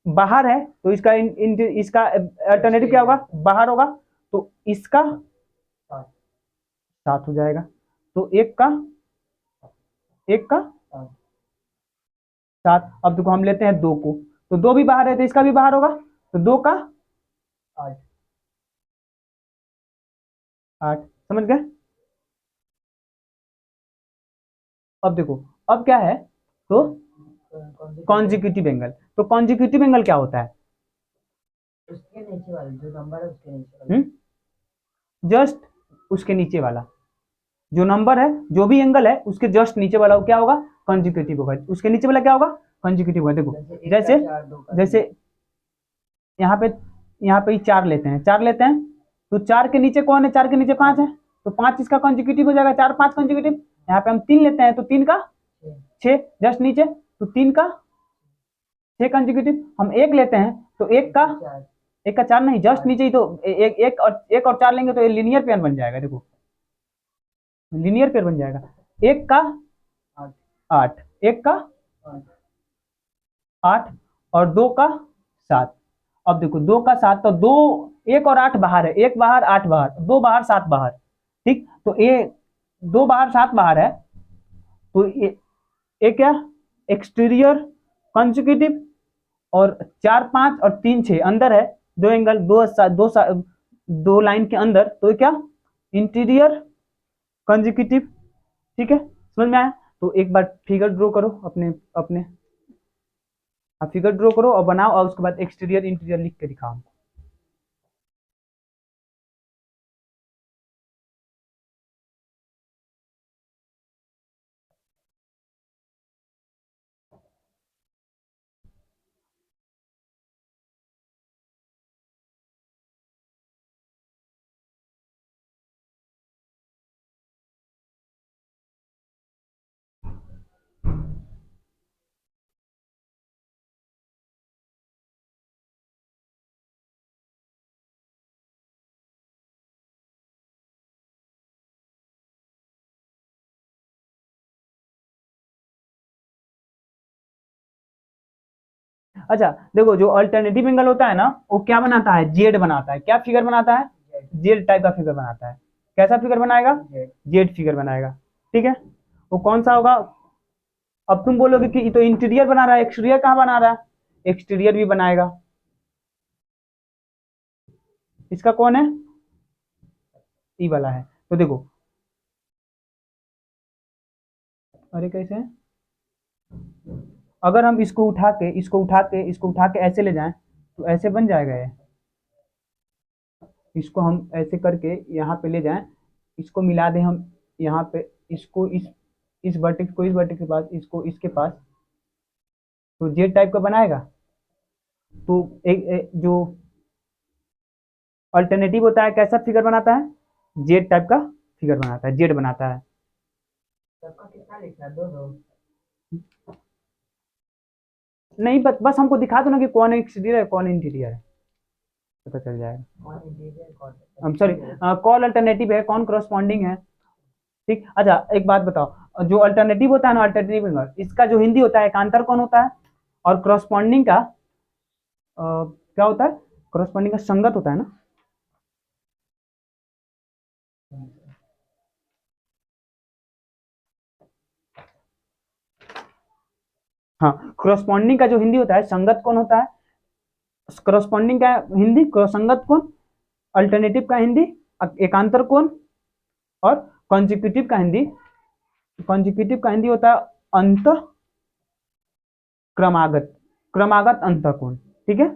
[SPEAKER 1] बाहर है तो इसका इसका अल्टरनेटिव क्या होगा, बाहर होगा, तो इसका 7 हो जाएगा, तो एक का 7। अब देखो हम लेते हैं 2 को, तो 2 भी बाहर है तो इसका भी बाहर होगा, तो 2 का 8, समझ गए। अब देखो अब क्या है, तो कॉन्जिक्यूटिव एंगल, तो कॉन्जिक्यूटिव एंगल क्या होता है,
[SPEAKER 2] उसके नीचे वाला जो नंबर है उसके नीचे वाला,
[SPEAKER 1] जस्ट उसके नीचे वाला जो नंबर है, जो भी एंगल है उसके जस्ट नीचे वाला क्या होगा कॉन्जिक्यूटिव होगा, उसके नीचे वाला क्या होगा कॉन्जिक्यूटिव होगा। देखो जैसे जैसे यहाँ पे 4 लेते हैं, 4 लेते हैं, तो 4 के नीचे कौन है, 4 के नीचे 5 है, तो 5 इसका कॉन्जिक्यूटिव हो जाएगा, 4 5 कॉन्जिक्यूटिव। यहाँ पे हम 3 लेते हैं, तो 3 का 6 जस्ट नीचे, तो 3 का 6 कॉन्जिक्यूटिव। हम 1 लेते हैं, तो 1 का 4 नहीं, जस्ट नीचे ही, तो एक और 4 लेंगे तो ये लीनियर पेयर बन जाएगा, देखो लीनियर पेयर बन जाएगा, 1 का 8, 1 का 8 और 2 का 7। अब देखो 2 का 7, तो 2 1 और 8 बाहर है, 1 बाहर 8 बाहर, 2 बाहर 7 बाहर, ठीक। तो ये 2 बाहर 7 बाहर है, तो ये क्या एक्सटीरियर कॉन्जिक्यूटिव, और 4 5 और 3 6 अंदर है, दो एंगल दो लाइन के अंदर, तो ये क्या इंटीरियर कॉन्जिक्यूटिव, ठीक है, समझ में आया। तो एक बार फिगर ड्रॉ करो अपने अपने आप फिगर ड्रॉ करो और बनाओ और उसके बाद एक्सटीरियर इंटीरियर लिख के दिखाओ। अच्छा देखो, जो अल्टरनेटिव एंगल होता है ना, वो क्या बनाता है, जेड बनाता है। क्या फिगर बनाता है, जेड टाइप का फिगर बनाता है। कैसा फिगर बनाएगा, जेड फिगर बनाएगा। ठीक है, वो कौन सा होगा। अब तुम बोलोगे कि ये तो इंटीरियर बना रहा है, एक्सटीरियर कहाँ बना रहा है, एक्सटीरियर भी बनाएगा। इसका कौन है, ई वाला है। तो देखो, अरे कैसे है? अगर हम इसको उठा के ऐसे ले जाएं तो ऐसे बन जाएगा ये। इसको हम ऐसे करके यहाँ पे ले जाएं, इसको मिला दें हम यहाँ पे, इसको इस वर्टेक्स को इस वर्टेक्स के पास, इसको इसके पास, तो जेड टाइप का बनाएगा। तो जो अल्टरनेटिव होता है कैसा फिगर बनाता है, जेड टाइप का फिगर बनाता है, जेड बनाता है।
[SPEAKER 2] सबका कितना लिखना है, दो दो?
[SPEAKER 1] नहीं, बस हमको दिखा दो ना कि कौन एक्सटीरियर है कौन इंटीरियर है, पता चल जाएगा।
[SPEAKER 2] कौन इंटीरियर कौन
[SPEAKER 1] हम सॉरी, कौन अल्टरनेटिव है कौन करस्पॉन्डिंग है। ठीक, अच्छा एक बात बताओ, जो अल्टरनेटिव होता है ना, अल्टरनेटिव एंगल, इसका जो हिंदी होता है एकांतर कौन होता है, और करस्पॉन्डिंग का क्या होता है, करस्पॉन्डिंग का संगत होता है ना। हाँ, करस्पॉन्डिंग का जो हिंदी होता है संगत कौन होता है, करस्पॉन्डिंग का हिंदी संगत कौन, अल्टरनेटिव का हिंदी एकांतर कौन, और कॉन्जिक्यूटिव का हिंदी होता है अंत क्रमागत, क्रमागत अंत कोण। ठीक है,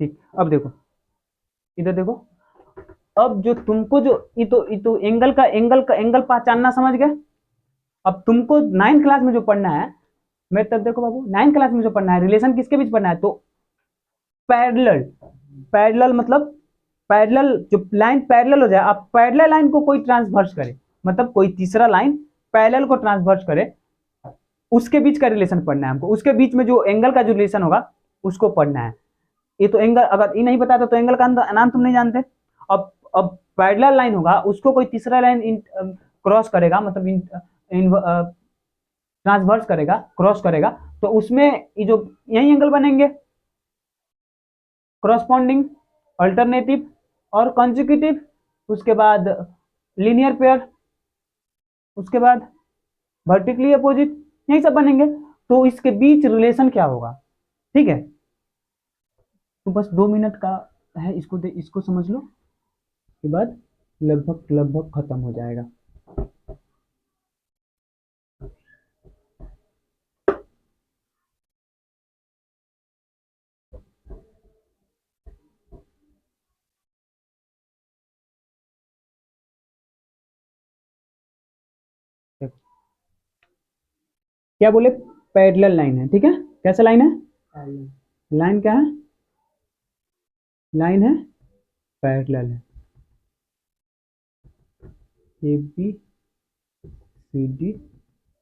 [SPEAKER 1] ठीक। अब देखो, इधर देखो, अब जो तुमको जो ये तो एंगल पहचानना समझ गए। अब तुमको 9th क्लास में जो पढ़ना है, मैं तब देखो बाबू, 9th क्लास में जो पढ़ना है, रिलेशन किसके बीच पढ़ना है, तो पैरेलल। पैरेलल मतलब पैरेलल, जो लाइन पैरेलल हो जाए, अब पैरेलल लाइन को कोई ट्रांसवर्स करे, मतलब कोई तीसरा लाइन पैरेलल को ट्रांसवर्स करे, उसके बीच का रिलेशन पढ़ना है हमको। उसके बीच में जो एंगल का जो रिलेशन होगा उसको पढ़ना है। ये तो एंगल, अगर ये नहीं बताता तो एंगल का नाम तुम नहीं जानते। अब पैरेलल लाइन होगा, उसको कोई तीसरा लाइन क्रॉस करेगा, मतलब ट्रांसवर्स करेगा, क्रॉस करेगा, तो उसमें ये जो यही एंगल बनेंगे, क्रॉसपॉन्डिंग, अल्टरनेटिव और कॉन्जिक्यूटिव, उसके बाद लीनियर पेयर, उसके बाद वर्टिकली अपोजिट, यही सब बनेंगे। तो इसके बीच रिलेशन क्या होगा, ठीक है। तो बस 2 मिनट का है, इसको समझ लो, उसके बाद लगभग लगभग खत्म हो जाएगा। देखो, क्या बोले, पैरेलल लाइन है, ठीक है। कैसा लाइन है, लाइन क्या है, लाइन है पैरेलल है, ए बी सी डी,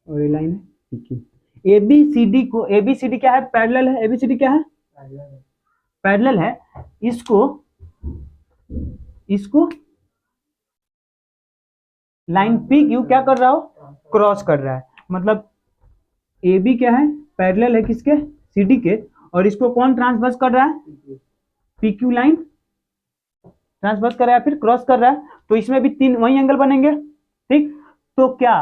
[SPEAKER 1] और ये लाइन है P Q. A B C D को, ए बी सी डी क्या है, पैरेलल है, ए बी सी डी क्या है, पैरेलल है। इसको इसको लाइन पी क्यू क्या कर रहा हो, क्रॉस कर रहा है, मतलब ए बी क्या है, पैरेलल है किसके, सी डी के, और इसको कौन ट्रांसवर्स कर रहा है, पी क्यू लाइन ट्रांसवर्स कर रहा है, फिर क्रॉस कर रहा है, तो इसमें भी तीन वही एंगल बनेंगे, ठीक। तो क्या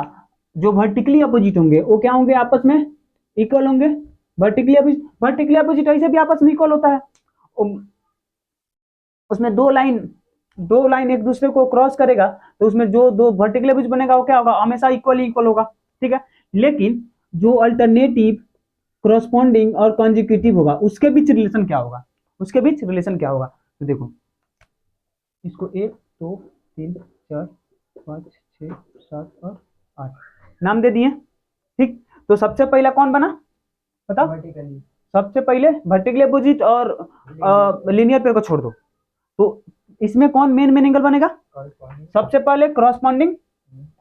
[SPEAKER 1] जो वर्टिकली अपोजिट होंगे वो क्या होंगे, आपस में इक्वल होंगे, वर्टिकली अपोजिट ऐसे भी आपस में इक्वल होता है। उसमें दो लाइन एक दूसरे को क्रॉस करेगा, तो उसमें जो दो वर्टिकल अपोजिट बनेगा वो क्या होगा, हमेशा इक्वल होगा, ठीक है। लेकिन जो अल्टरनेटिव, क्रॉसपॉन्डिंग और कॉन्जिक्यूटिव होगा, उसके बीच रिलेशन क्या होगा, तो देखो इसको 1 2 3 4 5 6 7 और 8 नाम दे दिए, ठीक। तो सबसे पहला कौन बना, बताओ,
[SPEAKER 2] वर्टिकली
[SPEAKER 1] सबसे पहले वर्टिकली अपोजिट और लीनियर पेयर को छोड़ दो, तो इसमें कौन मेन एंगल बनेगा,
[SPEAKER 2] कॉरस्पॉन्डिंग
[SPEAKER 1] सबसे पहले क्रॉसपॉन्डिंग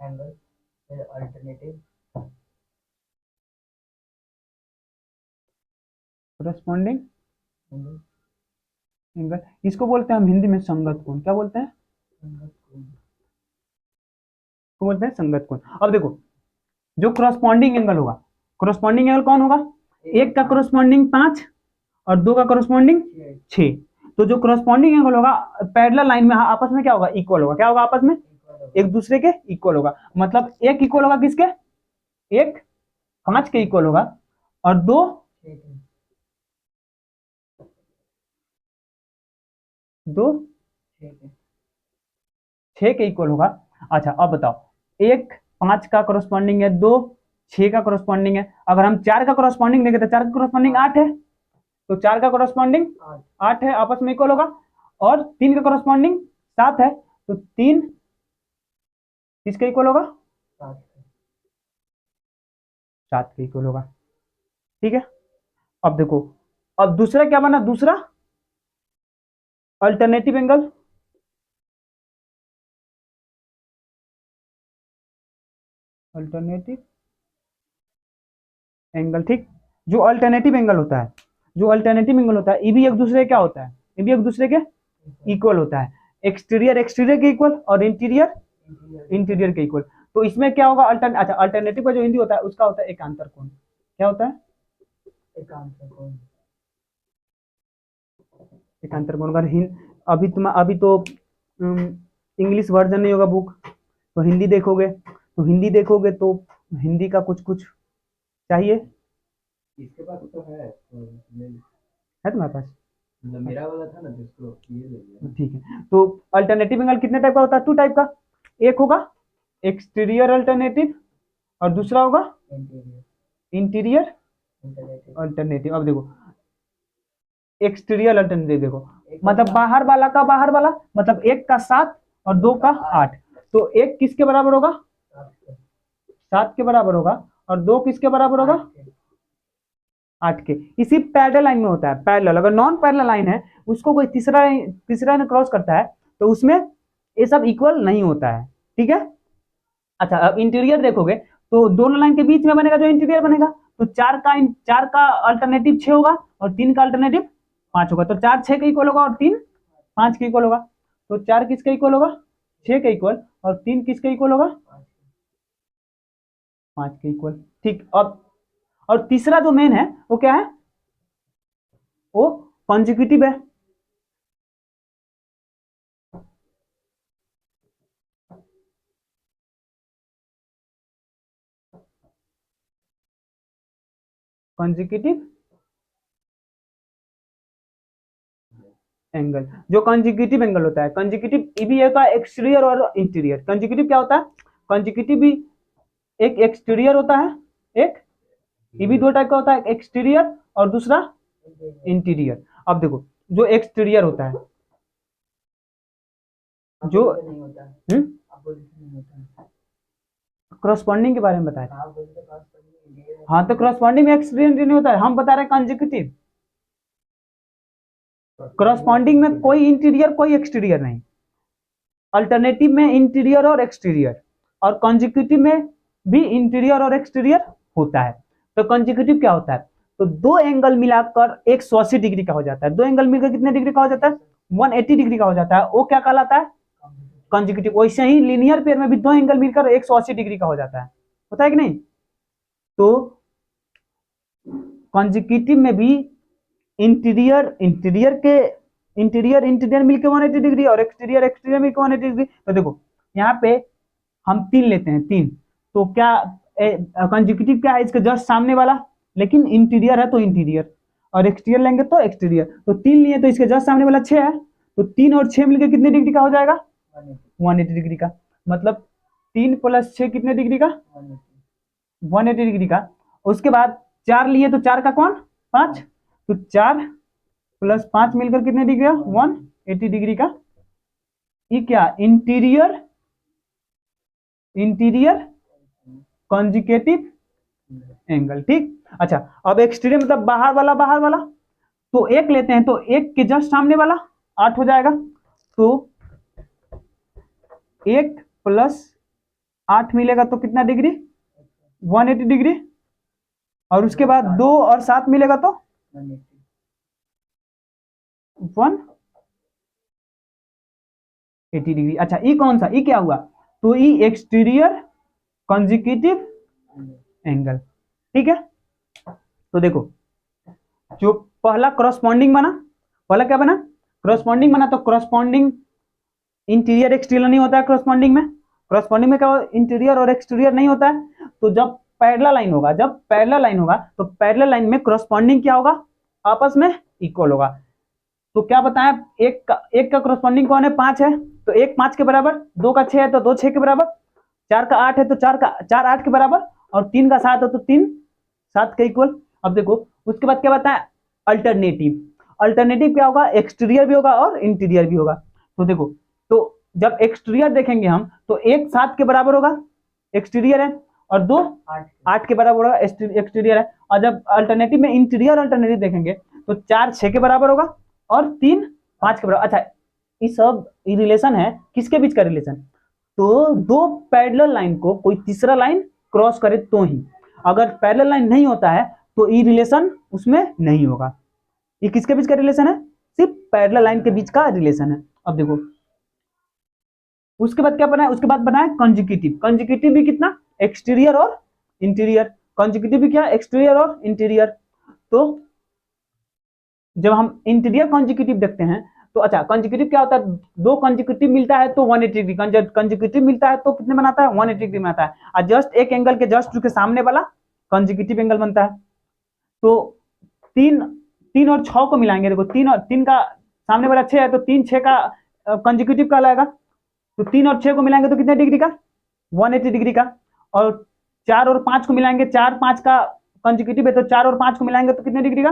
[SPEAKER 2] एंगल, फिर अल्टरनेटिव
[SPEAKER 1] करस्पॉन्डिंग
[SPEAKER 2] एंगल,
[SPEAKER 1] एंगल, इसको बोलते हैं हम हिंदी में संगत कोण, क्या बोलते हैं, इसको बोलते हैं संगत कोण। अब देखो जो करस्पॉन्डिंग एंगल होगा, करस्पॉन्डिंग एंगल कौन होगा, एक का करस्पॉन्डिंग 5 और दो का करस्पॉन्डिंग 6, तो जो करस्पॉन्डिंग एंगल होगा पैरेलल लाइन में आपस में क्या होगा, इक्वल होगा, क्या होगा आपस में, एक दूसरे के इक्वल होगा, मतलब एक इक्वल होगा किसके, एक 5 के इक्वल होगा, और दो 6 के इक्वल होगा। अच्छा अब बताओ, एक 5 का करस्पॉन्डिंग है, दो 6 का करस्पॉन्डिंग है, अगर हम 4 का करस्पॉन्डिंग देखें तो 4 का करस्पॉन्डिंग 8 है, तो 4 का करस्पॉन्डिंग 8 है, आपस में इक्वल होगा, और 3 का करस्पॉन्डिंग 7 है, तो 3 किसके इक्वल होगा, 7 के इक्वल होगा, ठीक है। अब देखो, अब दूसरा क्या बना, दूसरा अल्टरनेटिव एंगल, ठीक। जो अल्टरनेटिव एंगल होता है, ये भी एक दूसरे क्या होता है, ये भी एक दूसरे के इक्वल होता है, एक्सटीरियर के इक्वल और इंटीरियर के इक्वल। तो इसमें क्या होगा, अच्छा अल्टरनेटिव का जो हिंदी होता है उसका होता है एकांतर कोण, क्या होता है, एकांतर कोण। अगर अभी तो इंग्लिश वर्जन नहीं होगा बुक, तो हिंदी देखोगे तो हिंदी का कुछ कुछ चाहिए,
[SPEAKER 2] इसके पास तो है
[SPEAKER 1] तुम्हारे पास,
[SPEAKER 2] मतलब मेरा वाला था ना जिसको ये ले लिया,
[SPEAKER 1] ठीक है। तो अल्टरनेटिव एंगल कितने टाइप का होता है, 2 टाइप का, एक होगा एक्सटीरियर अल्टरनेटिव और दूसरा होगा इंटीरियर अल्टरनेटिव। अब देखो एक्सटीरियर अल्टरनेटिव, देखो मतलब बाहर वाला का बाहर वाला, मतलब एक का 7 और दो का 8, तो एक किसके बराबर होगा, 7 के बराबर होगा, और दो किसके बराबर होगा, 8 के। इसी पैरेलल लाइन में होता है, पैरेलल, अगर नॉन पैरेलल लाइन है उसको कोई तीसरा ने क्रॉस करता है तो उसमें ये सब इक्वल नहीं होता है, ठीक है। अच्छा अब इंटीरियर देखोगे तो दोनों लाइन के बीच में बनेगा जो इंटीरियर बनेगा, तो 4 का अल्टरनेटिव 6 होगा और 3 का अल्टरनेटिव 5 होगा, तो 4 6 के इक्वल होगा और 3 5 के इक्वल होगा, तो 4 किसके इक्वल होगा, 6 के इक्वल, और 3 किसके इक्वल होगा, 5 के इक्वल, ठीक। अब और तीसरा जो मेन है वो क्या है, वो कॉन्जिक्यूटिव है, कॉन्जिक्यूटिव एंगल। जो कॉन्जिक्यूटिव एंगल होता है, कॉन्जिक्यूटिव ये भी होता है एक्सटीरियर और इंटीरियर। कॉन्जिक्यूटिव क्या होता है, कॉन्जिक्यूटिव भी एक एक्सटीरियर होता है, एक ये भी 2 टाइप का होता है, एक्सटीरियर और दूसरा इंटीरियर। अब देखो जो एक्सटीरियर होता है, जो क्रॉसपॉन्डिंग के बारे में बताया, हाँ तो क्रॉसपॉन्डिंग में एक्सटीरियर नहीं होता है, हम बता रहे हैं कॉन्जिक्यूटिव, क्रॉसपॉन्डिंग में कोई इंटीरियर कोई एक्सटीरियर नहीं, अल्टरनेटिव में इंटीरियर और एक्सटीरियर, और कॉन्जिक्यूटिव में भी इंटीरियर और एक्सटीरियर होता है। तो कॉन्जिक्यूटिव क्या होता है, तो दो एंगल मिलाकर 180 डिग्री का हो जाता है, दो एंगल मिलकर कितने डिग्री का हो जाता है, 180 डिग्री का हो जाता है, वो क्या कहलाता है, कॉन्जिक्यूटिव। वैसे ही लीनियर पेयर में भी दो एंगल मिलकर 180 डिग्री का हो जाता है, होता है कि नहीं। तो कॉन्जिक्यूटिव में भी इंटीरियर इंटीरियर मिलके 180 डिग्री और एक्सटीरियर मिलके 180 डिग्री। तो देखो यहाँ पे हम 3 लेते हैं, 3, तो क्या कंजिक्यूटिव क्या है, इसके जस्ट सामने वाला, लेकिन इंटीरियर है तो इंटीरियर, और एक्सटीरियर लेंगे तो एक्सटीरियर। तो 3 लिए तो इसके जस्ट सामने वाला 6 है, तो 3 और 6 मिलकर कितने डिग्री का हो जाएगा, 180 डिग्री का। मतलब 3 + 6 कितने डिग्री का, 180 डिग्री का। उसके बाद 4 लिए तो 4 का कौन, 5, तो 4 + 5 मिलकर कितने डिग्री का, 180 डिग्री का। ये क्या, इंटीरियर कॉन्जिकेटिव एंगल। ठीक, अच्छा अब एक्सटीरियर मतलब बाहर वाला, तो 1 लेते हैं, तो 1 के जस्ट सामने वाला 8 हो जाएगा। तो 1 + 8 मिलेगा तो कितना डिग्री, 180 डिग्री। और उसके बाद 2 और 7 मिलेगा तो 180 डिग्री। अच्छा ये कौन सा, ये क्या हुआ, तो ये एक्सटीरियर कॉन्जिक्यूटिव एंगल। ठीक है, तो देखो जो पहला करस्पॉन्डिंग बना, पहला क्या बना, करस्पॉन्डिंग बना। तो करस्पॉन्डिंग इंटीरियर एक्सटीरियर नहीं होता है करस्पॉन्डिंग में, करस्पॉन्डिंग में क्या इंटीरियर और एक्सटीरियर नहीं होता है। तो जब पैरेलल लाइन होगा, तो पैरेलल लाइन में करस्पॉन्डिंग क्या होगा, आपस में इक्वल होगा। तो क्या बताएं, एक का करस्पॉन्डिंग कौन है, 5 है, तो 1 5 के बराबर, 2 का 6 है तो 2 6 के बराबर, 4 का 8 है तो 4 8 के बराबर, और 3 का 7 है तो 3 7 के इक्वल। अब देखो उसके बाद क्या बताएं, अल्टरनेटिव क्या होगा, एक्सटीरियर भी होगा और इंटीरियर भी होगा। तो देखो, तो जब एक्सटीरियर देखेंगे हम तो 1 7 के बराबर होगा, एक्सटीरियर है, और 2 8 के बराबर होगा, एक्सटीरियर है। और जब अल्टरनेटिव में इंटीरियर अल्टरनेटिव देखेंगे तो 4 6 के बराबर होगा और 3 5 के बराबर। अच्छा ये सब ये रिलेशन है, किसके बीच का रिलेशन, तो दो पैरेलल लाइन को कोई तीसरा लाइन क्रॉस करे तो ही, अगर पैरेलल लाइन नहीं होता है तो ये रिलेशन उसमें नहीं होगा। ये किसके बीच का रिलेशन है, सिर्फ पैरेलल लाइन के बीच का रिलेशन है। अब देखो उसके बाद क्या बना है, उसके बाद बना है कंजिक्यूटिव भी कितना, एक्सटीरियर और इंटीरियर, कंजिक्यूटिव भी क्या, एक्सटीरियर और इंटीरियर। तो जब हम इंटीरियर कंजिक्यूटिव देखते हैं तो अच्छा कंजिक्यूटिव क्या होता है, दो कंजिक्यूटिव मिलता है तो 180 डिग्री, कंजिक्यूटिव मिलता है तो कितने बनाता है, 180 डिग्री बनाता है। और जस्ट एक एंगल के जस्ट के सामने वाला कंजिक्यूटिव एंगल बनता है। तो 3 और 6 को मिलाएंगे, देखो 3 का सामने वाला 6 है तो 3 6 का कंजिक्यूटिव कहलाएगा। तो 3 और 6 को मिलाएंगे तो कितने डिग्री का, 180 डिग्री का। और 4 और 5 को मिलाएंगे, 4 5 का कंजिक्यूटिव है तो 4 और 5 को मिलाएंगे तो कितने डिग्री का,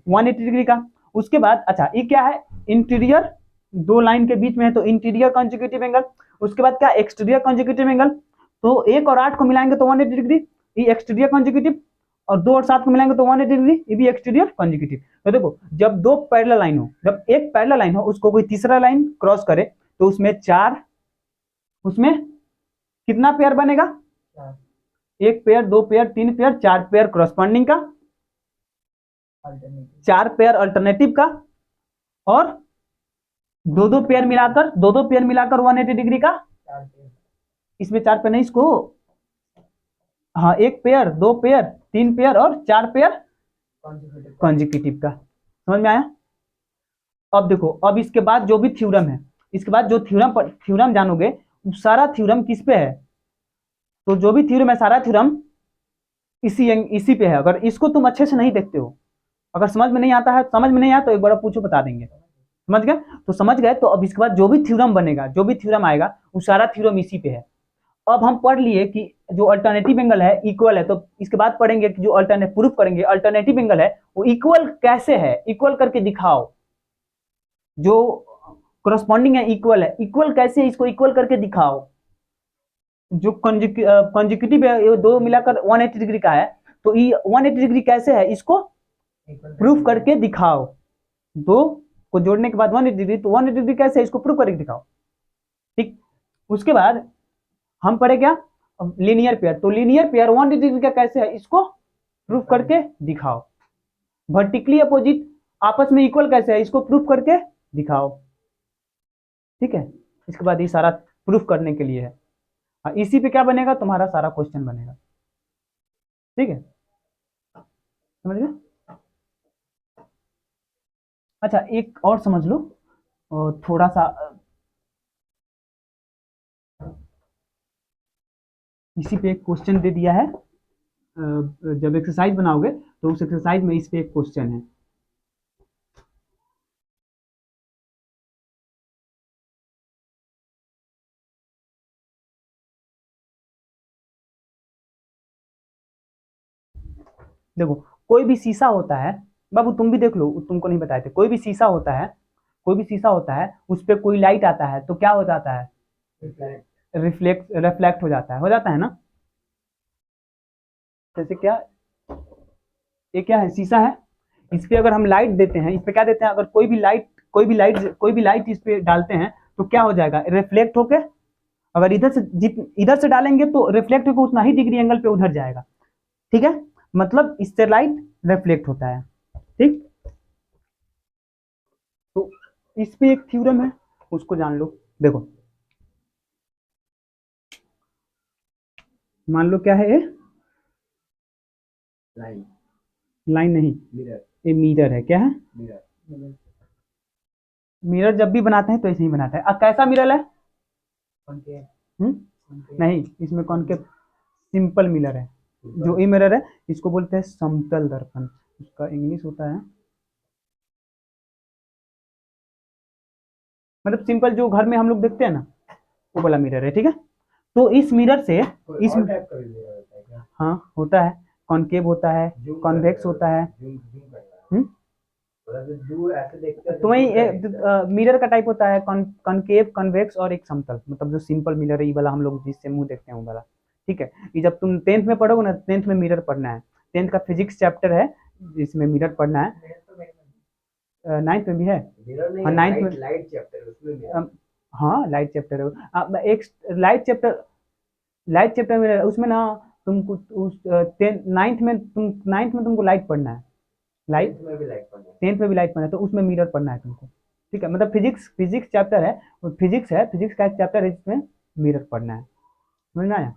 [SPEAKER 1] 180 डिग्री का। उसके बाद अच्छा ये क्या है, इंटीरियर, दो लाइन के बीच में है तो इंटीरियर कंजिक्यूटिव एंगल। उसके बाद क्या, एक्सटीरियर कंजिक्यूटिव एंगल। तो 1 और 8 को मिलाएंगे तो 180 डिग्री, ये एक्सटीरियर कंजिक्यूटिव, और 2 और 7 को मिलाएंगे तो 180 डिग्री, ये भी एक्सटीरियर कंजिक्यूटिव। तो देखो जब दो पैरेलल लाइन हो, जब एक पैरेलल लाइन हो उसको कोई तीसरा लाइन क्रॉस करे तो उसमें कितना पेयर बनेगा, 1 pair, 2 pair, 3 pair, 4 pair corresponding का, 4 पेयर अल्टरनेटिव का, और दो पेयर मिलाकर 180 डिग्री का। इसमें 4 पेयर नहीं, इसको हाँ 1 पेयर, 2 पेयर, 3 पेयर और 4 पेयर कंजिक्यूटिव का। समझ में आया। अब देखो, अब इसके बाद जो भी थ्योरम है, इसके बाद जो थ्योरम जानोगे वो सारा थ्योरम किस पे है, तो जो भी थ्योरम है सारा थ्योरम इसी पे है। अगर इसको तुम अच्छे से नहीं देखते हो, अगर समझ में नहीं आता है, समझ में नहीं आया तो एक बार पूछो, बता देंगे। समझ गए, तो समझ गए। तो अब इसके बाद जो भी थ्योरम बनेगा, जो भी थ्योरम आएगा वो सारा थ्योरम इसी पे है। अब हम पढ़ लिए कि जो अल्टरनेटिव एंगल है इक्वल है, तो इसके बाद पढ़ेंगे कि जो अल्टरनेटिव प्रूफ करेंगे अल्टरनेटिव एंगल है वो इक्वल कैसे है, इक्वल करके दिखाओ। जो करस्पॉन्डिंग है इक्वल है, इक्वल कैसे, इसको इक्वल करके दिखाओ। जो कंजिक्यूटिव है ये दो मिलाकर 180 डिग्री का है, तो ये 180 डिग्री कैसे है, इसको प्रूफ करके दिखाओ। दो को जोड़ने के बाद 180 डिग्री, तो 180 डिग्री कैसे है, इसको प्रूफ करके दिखाओ। ठीक, उसके बाद हम पढ़े क्या, लीनियर पेयर। तो लीनियर पेयर 180 डिग्री का कैसे है, इसको प्रूफ करके दिखाओ। वर्टिकली अपोजिट आपस में इक्वल कैसे है, इसको प्रूफ करके दिखाओ। ठीक है, इसके बाद ये सारा प्रूफ करने के लिए है। इसी पे क्या बनेगा, तुम्हारा सारा क्वेश्चन बनेगा। ठीक है। समझ गए? अच्छा, एक और समझ लो, थोड़ा सा इसी पे एक क्वेश्चन दे दिया है। जब एक्सरसाइज बनाओगे तो उस एक्सरसाइज में इस पे एक क्वेश्चन है। देखो, कोई भी शीशा होता है, बाबू तुम भी देख लो, तुमको नहीं बताए थे, कोई भी शीशा होता है, कोई भी शीशा होता है, उस पर कोई लाइट आता है तो क्या हो जाता है? रिफ्लेक्ट हो जाता है ना? जैसे क्या, ये क्या है? शीशा है, इस पे अगर हम लाइट देते हैं, इस पे क्या देते हैं, अगर कोई भी लाइट इस पे डालते हैं तो क्या हो जाएगा? रिफ्लेक्ट होके, अगर इधर से डालेंगे तो रिफ्लेक्ट होकर उतना ही डिग्री एंगल पे उधर जाएगा। ठीक है, मतलब इससे लाइट रिफ्लेक्ट होता है। ठीक, तो इस पे एक थ्योरम है, उसको जान लो। देखो, मान लो क्या है ये?
[SPEAKER 2] लाइन,
[SPEAKER 1] लाइन नहीं,
[SPEAKER 2] मिरर,
[SPEAKER 1] ये मिरर है। क्या है?
[SPEAKER 2] मिरर,
[SPEAKER 1] मिरर जब भी बनाते हैं तो ऐसे ही बनाते हैं। अब कैसा मिरर है?
[SPEAKER 2] कॉनकेव,
[SPEAKER 1] नहीं, इसमें कॉनकेव, सिंपल मिरर है। जो ये मिरर है इसको बोलते हैं समतल दर्पण, उसका इंग्लिश होता है, मतलब सिंपल जो घर में हम लोग देखते हैं ना, वो वाला मिरर है। ठीक है, तो इस मिरर से इस
[SPEAKER 2] टाइप का भी मिरर होता है क्या?
[SPEAKER 1] हाँ होता है, कॉनकेव होता है, कॉन्वेक्स होता है। हम्म
[SPEAKER 2] मतलब जो ऐसे देखते हैं
[SPEAKER 1] तो वही मिरर का टाइप होता है कॉनकेव, कॉन्वेक्स और एक समतल, मतलब जो सिंपल मिरर है ये वाला हम लोग जिससे मुंह देखते हैं वो वाला। ठीक है, ये जब तुम 10th में पढ़ोगे ना, 10th में मिरर पढ़ना है, 10th का फिजिक्स चैप्टर है जिसमें मिरर पढ़ना है। 9th में भी है?
[SPEAKER 2] मिरर नहीं
[SPEAKER 1] हाँ,
[SPEAKER 2] है,
[SPEAKER 1] 9th में।
[SPEAKER 2] लाइट चैप्टर उसमें मिरर।
[SPEAKER 1] हाँ, लाइट चैप्टर है, एक लाइट चैप्टर में उसमें ना, तुमको उस 9th में तुमको लाइट पढ़ना है। लाइट
[SPEAKER 2] 10th में भी लाइट पढ़ना है।
[SPEAKER 1] 10th में भी लाइट पढ़ना है, तो उसमें मिरर पढ़ना है तुमको। ठीक है, मतलब फिजिक्स चैप्टर है, फिजिक्स का एक चैप्टर है जिसमें मिरर पढ़ना है। समझ में आया?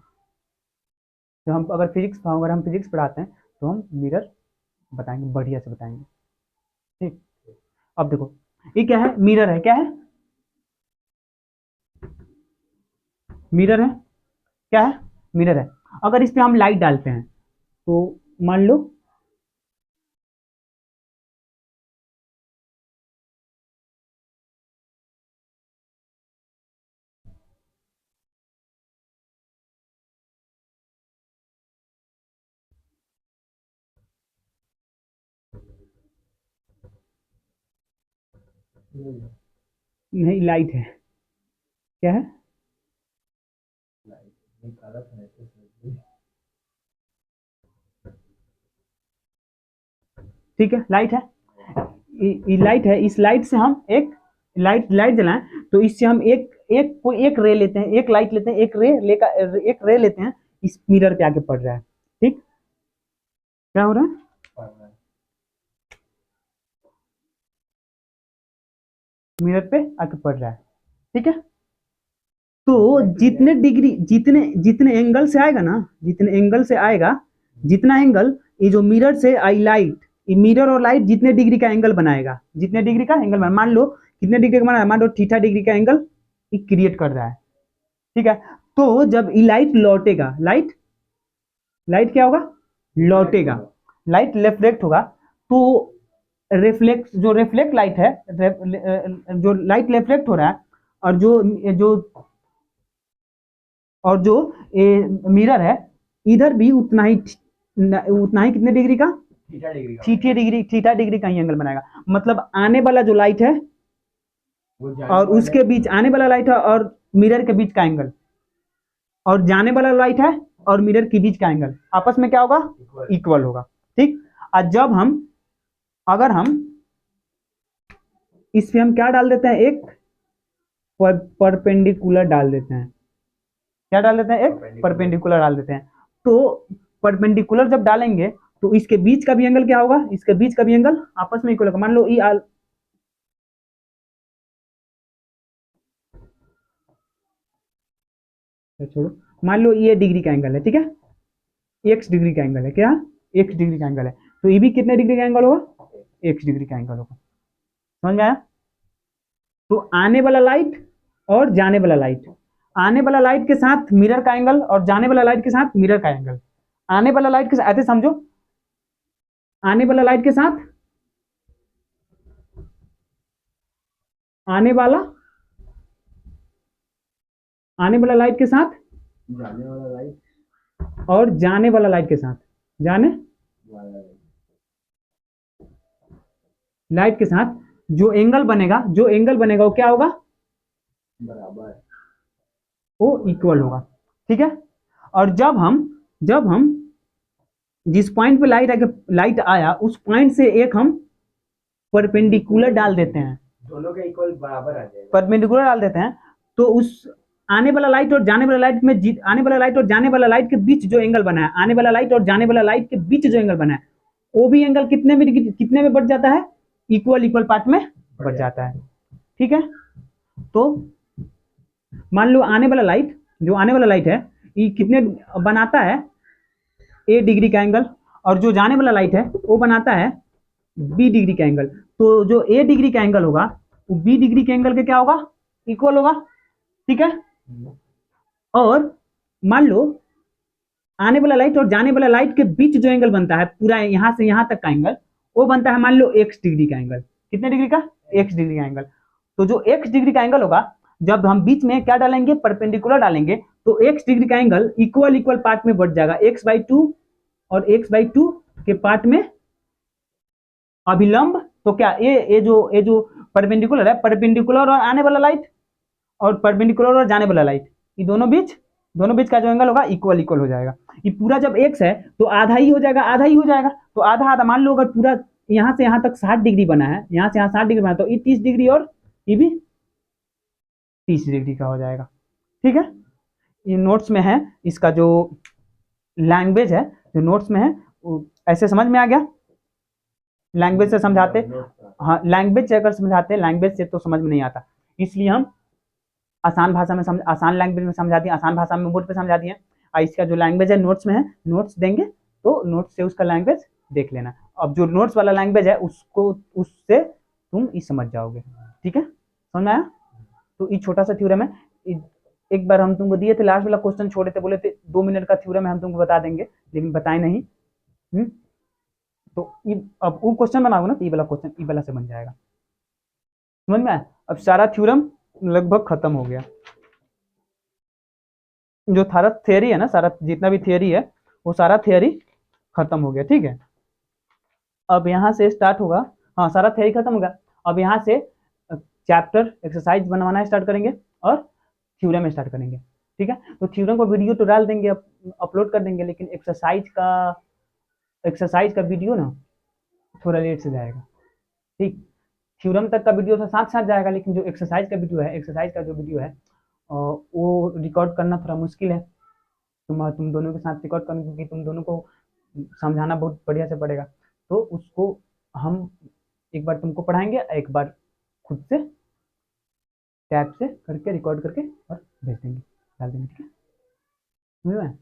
[SPEAKER 1] तो अगर हम फिजिक्स पढ़ाते हैं तो हम मिरर बताएंगे, बढ़िया से बताएंगे। ठीक, अब देखो, ये क्या है? मिरर है। क्या है? मिरर है। क्या है? मिरर है। अगर इस पे हम लाइट डालते हैं तो मान लो, नहीं लाइट है। क्या है?
[SPEAKER 2] लाइट एक अलग है तो
[SPEAKER 1] ठीक है, लाइट है, ये लाइट है। इस लाइट से हम एक लाइट जलाएं तो इससे हम एक रे लेते हैं, एक लाइट लेते हैं, एक रे लेते हैं, इस मिरर पे आके पड़ रहा है। ठीक, क्या हो रहा है?
[SPEAKER 2] पढ़ रहा है।
[SPEAKER 1] मिरर पे आके पड़ रहा है। ठीक है, तो जितने एंगल से आएगा ना, जितना एंगल, ये जो मिरर से आई लाइट, ये मिरर और लाइट जितने डिग्री का एंगल बनाएगा, जितने डिग्री का एंगल मान लो कितने डिग्री का बनाया, मान लो थीटा डिग्री का एंगल ये क्रिएट कर रहा है। ठीक है, तो जब ये लाइट लौटेगा, लाइट क्या होगा? लौटेगा, लाइट रिफ्लेक्ट होगा, तो जो रिफ्लेक्ट लाइट है, जो लाइट रिफ्लेक्ट हो रहा है, और जो जो मिरर है, इधर भी उतना ही कितने डिग्री का? थीटा डिग्री का ही एंगल बनाएगा। मतलब आने वाला जो लाइट है और उसके बीच, आने वाला लाइट है और मिरर के बीच का एंगल, और जाने वाला लाइट है और मिरर के बीच का एंगल आपस में क्या होगा? इक्वल होगा। ठीक, और जब हम अगर हम इस पे हम क्या डाल देते हैं? एक परपेंडिकुलर डाल देते हैं। क्या डाल देते हैं? एक परपेंडिकुलर डाल देते हैं। तो परपेंडिकुलर जब डालेंगे तो इसके बीच का भी एंगल क्या होगा? इसके बीच का भी एंगल आपस में इक्वल होगा। मान लो छोड़ो, मान लो ये डिग्री का एंगल है। ठीक है, एक्स डिग्री का एंगल है। क्या? एक्स डिग्री का एंगल है। तो ई भी कितने डिग्री का एंगल होगा, x डिग्री का एंगल होगा। समझ में आया? तो आने वाला लाइट और जाने वाला लाइट, आने वाला लाइट के साथ मिरर का एंगल और जाने वाला लाइट के साथ मिरर का एंगल, आने वाला लाइट के साथ ऐसे समझो, आने वाला लाइट के साथ आने वाला लाइट के साथ
[SPEAKER 2] जाने वाला लाइट
[SPEAKER 1] और जाने वाला लाइट के साथ, जाने
[SPEAKER 2] वाला
[SPEAKER 1] लाइट के साथ जो एंगल बनेगा वो क्या होगा,
[SPEAKER 2] बराबर,
[SPEAKER 1] वो इक्वल होगा। ठीक है। और जब हम जिस पॉइंट पे लाइट आया उस पॉइंट से एक हम परपेंडिकुलर डाल देते हैं,
[SPEAKER 2] दोनों के इक्वल बराबर आ जाएगा,
[SPEAKER 1] परपेंडिकुलर डाल देते हैं, तो उस आने वाला लाइट और जाने वाला लाइट में आने वाला लाइट और जाने वाला लाइट के बीच जो एंगल बना है, आने वाला लाइट और जाने वाला लाइट के बीच जो एंगल बना है, वो भी एंगल कितने में बढ़ जाता है, इक्वल पार्ट में बढ़ जाता है। ठीक है। तो मान लो आने वाला लाइट है ये कितने बनाता है, a डिग्री का एंगल, और जो जाने वाला लाइट है वो बनाता है b डिग्री का एंगल। तो जो a डिग्री का एंगल होगा वो b डिग्री के एंगल के क्या होगा, इक्वल होगा। ठीक है। और मान लो आने वाला लाइट और जाने वाला लाइट के बीच जो एंगल बनता है पूरा यहां से यहां तक का एंगल, वो बनता है मान लो x डिग्री का एंगल। कितने डिग्री का, x डिग्री का एंगल। तो जो x डिग्री का एंगल होगा, जब हम बीच में क्या डालेंगे, परपेंडिकुलर डालेंगे, तो x डिग्री का एंगल इक्वल पार्ट में बढ़ जाएगा, x/2 और x/2 के पार्ट में अभिलंब। तो क्या ये जो परपेंडिकुलर है, परपेंडिकुलर और आने वाला लाइट और परपेंडिकुलर और जाने वाला लाइट, ये दोनों बीच का जो एंगल होगा इक्वल हो जाएगा। ये पूरा जब x है तो आधा ही हो जाएगा, तो आधा आधा मान लो, अगर पूरा यहां से यहां तक 60 डिग्री बना है, यहां से यहां 60 डिग्री बना है, तो ये 30 डिग्री और ये भी 30 डिग्री का हो जाएगा। ठीक है। ये नोट्स में है, इसका जो लैंग्वेज है जो नोट्स में है वो ऐसे समझ में आ गया। लैंग्वेज से समझाते, हाँ लैंग्वेज से अगर समझाते, लैंग्वेज से तो समझ में नहीं आता, इसलिए हम आसान भाषा में आसान लैंग्वेज में समझा दिए, आसान भाषा में बोर्ड पे समझा दिए। और इसका जो लैंग्वेज है नोट्स में है, नोट्स देंगे तो नोट्स से उसका लैंग्वेज देख लेना। अब जो नोट्स वाला लैंग्वेज है उससे तुम ये समझ जाओगे। ठीक है, समझ में आया? तो ये छोटा सा थ्योरम है, एक बार हम तुमको दिए थे, लास्ट वाला क्वेश्चन छोड़े थे, बोले थे 2 मिनट का थ्योरम है, हम तुमको बता देंगे, लेकिन बताए नहीं। तो अब वो क्वेश्चन बनाओगे ना, तो ये वाला क्वेश्चन ये वाला से बन जाएगा। समझ में आया? अब सारा थ्योरम लगभग खत्म हो गया, जो सारा थियरी है ना, सारा जितना भी थियरी है वो सारा थियरी खत्म हो गया। ठीक है, अब यहाँ से स्टार्ट होगा, हाँ सारा थियरी खत्म हो गया। अब यहाँ से चैप्टर एक्सरसाइज बनवाना स्टार्ट करेंगे और थ्योरम स्टार्ट करेंगे। ठीक है, तो थ्योरम को वीडियो तो डाल देंगे, अपलोड कर देंगे, लेकिन एक्सरसाइज का वीडियो ना थोड़ा लेट से जाएगा। ठीक, थ्योरम तक का वीडियो तो साथ साथ जाएगा, लेकिन जो एक्सरसाइज का जो वीडियो है वो रिकॉर्ड करना थोड़ा मुश्किल है। तुम दोनों के साथ रिकॉर्ड करना, क्योंकि तुम दोनों को समझाना बहुत बढ़िया से पड़ेगा। तो उसको हम एक बार तुमको पढ़ाएंगे, एक बार खुद से टैब से करके रिकॉर्ड करके और भेज देंगे, डाल देंगे। ठीक है, समझ में आया?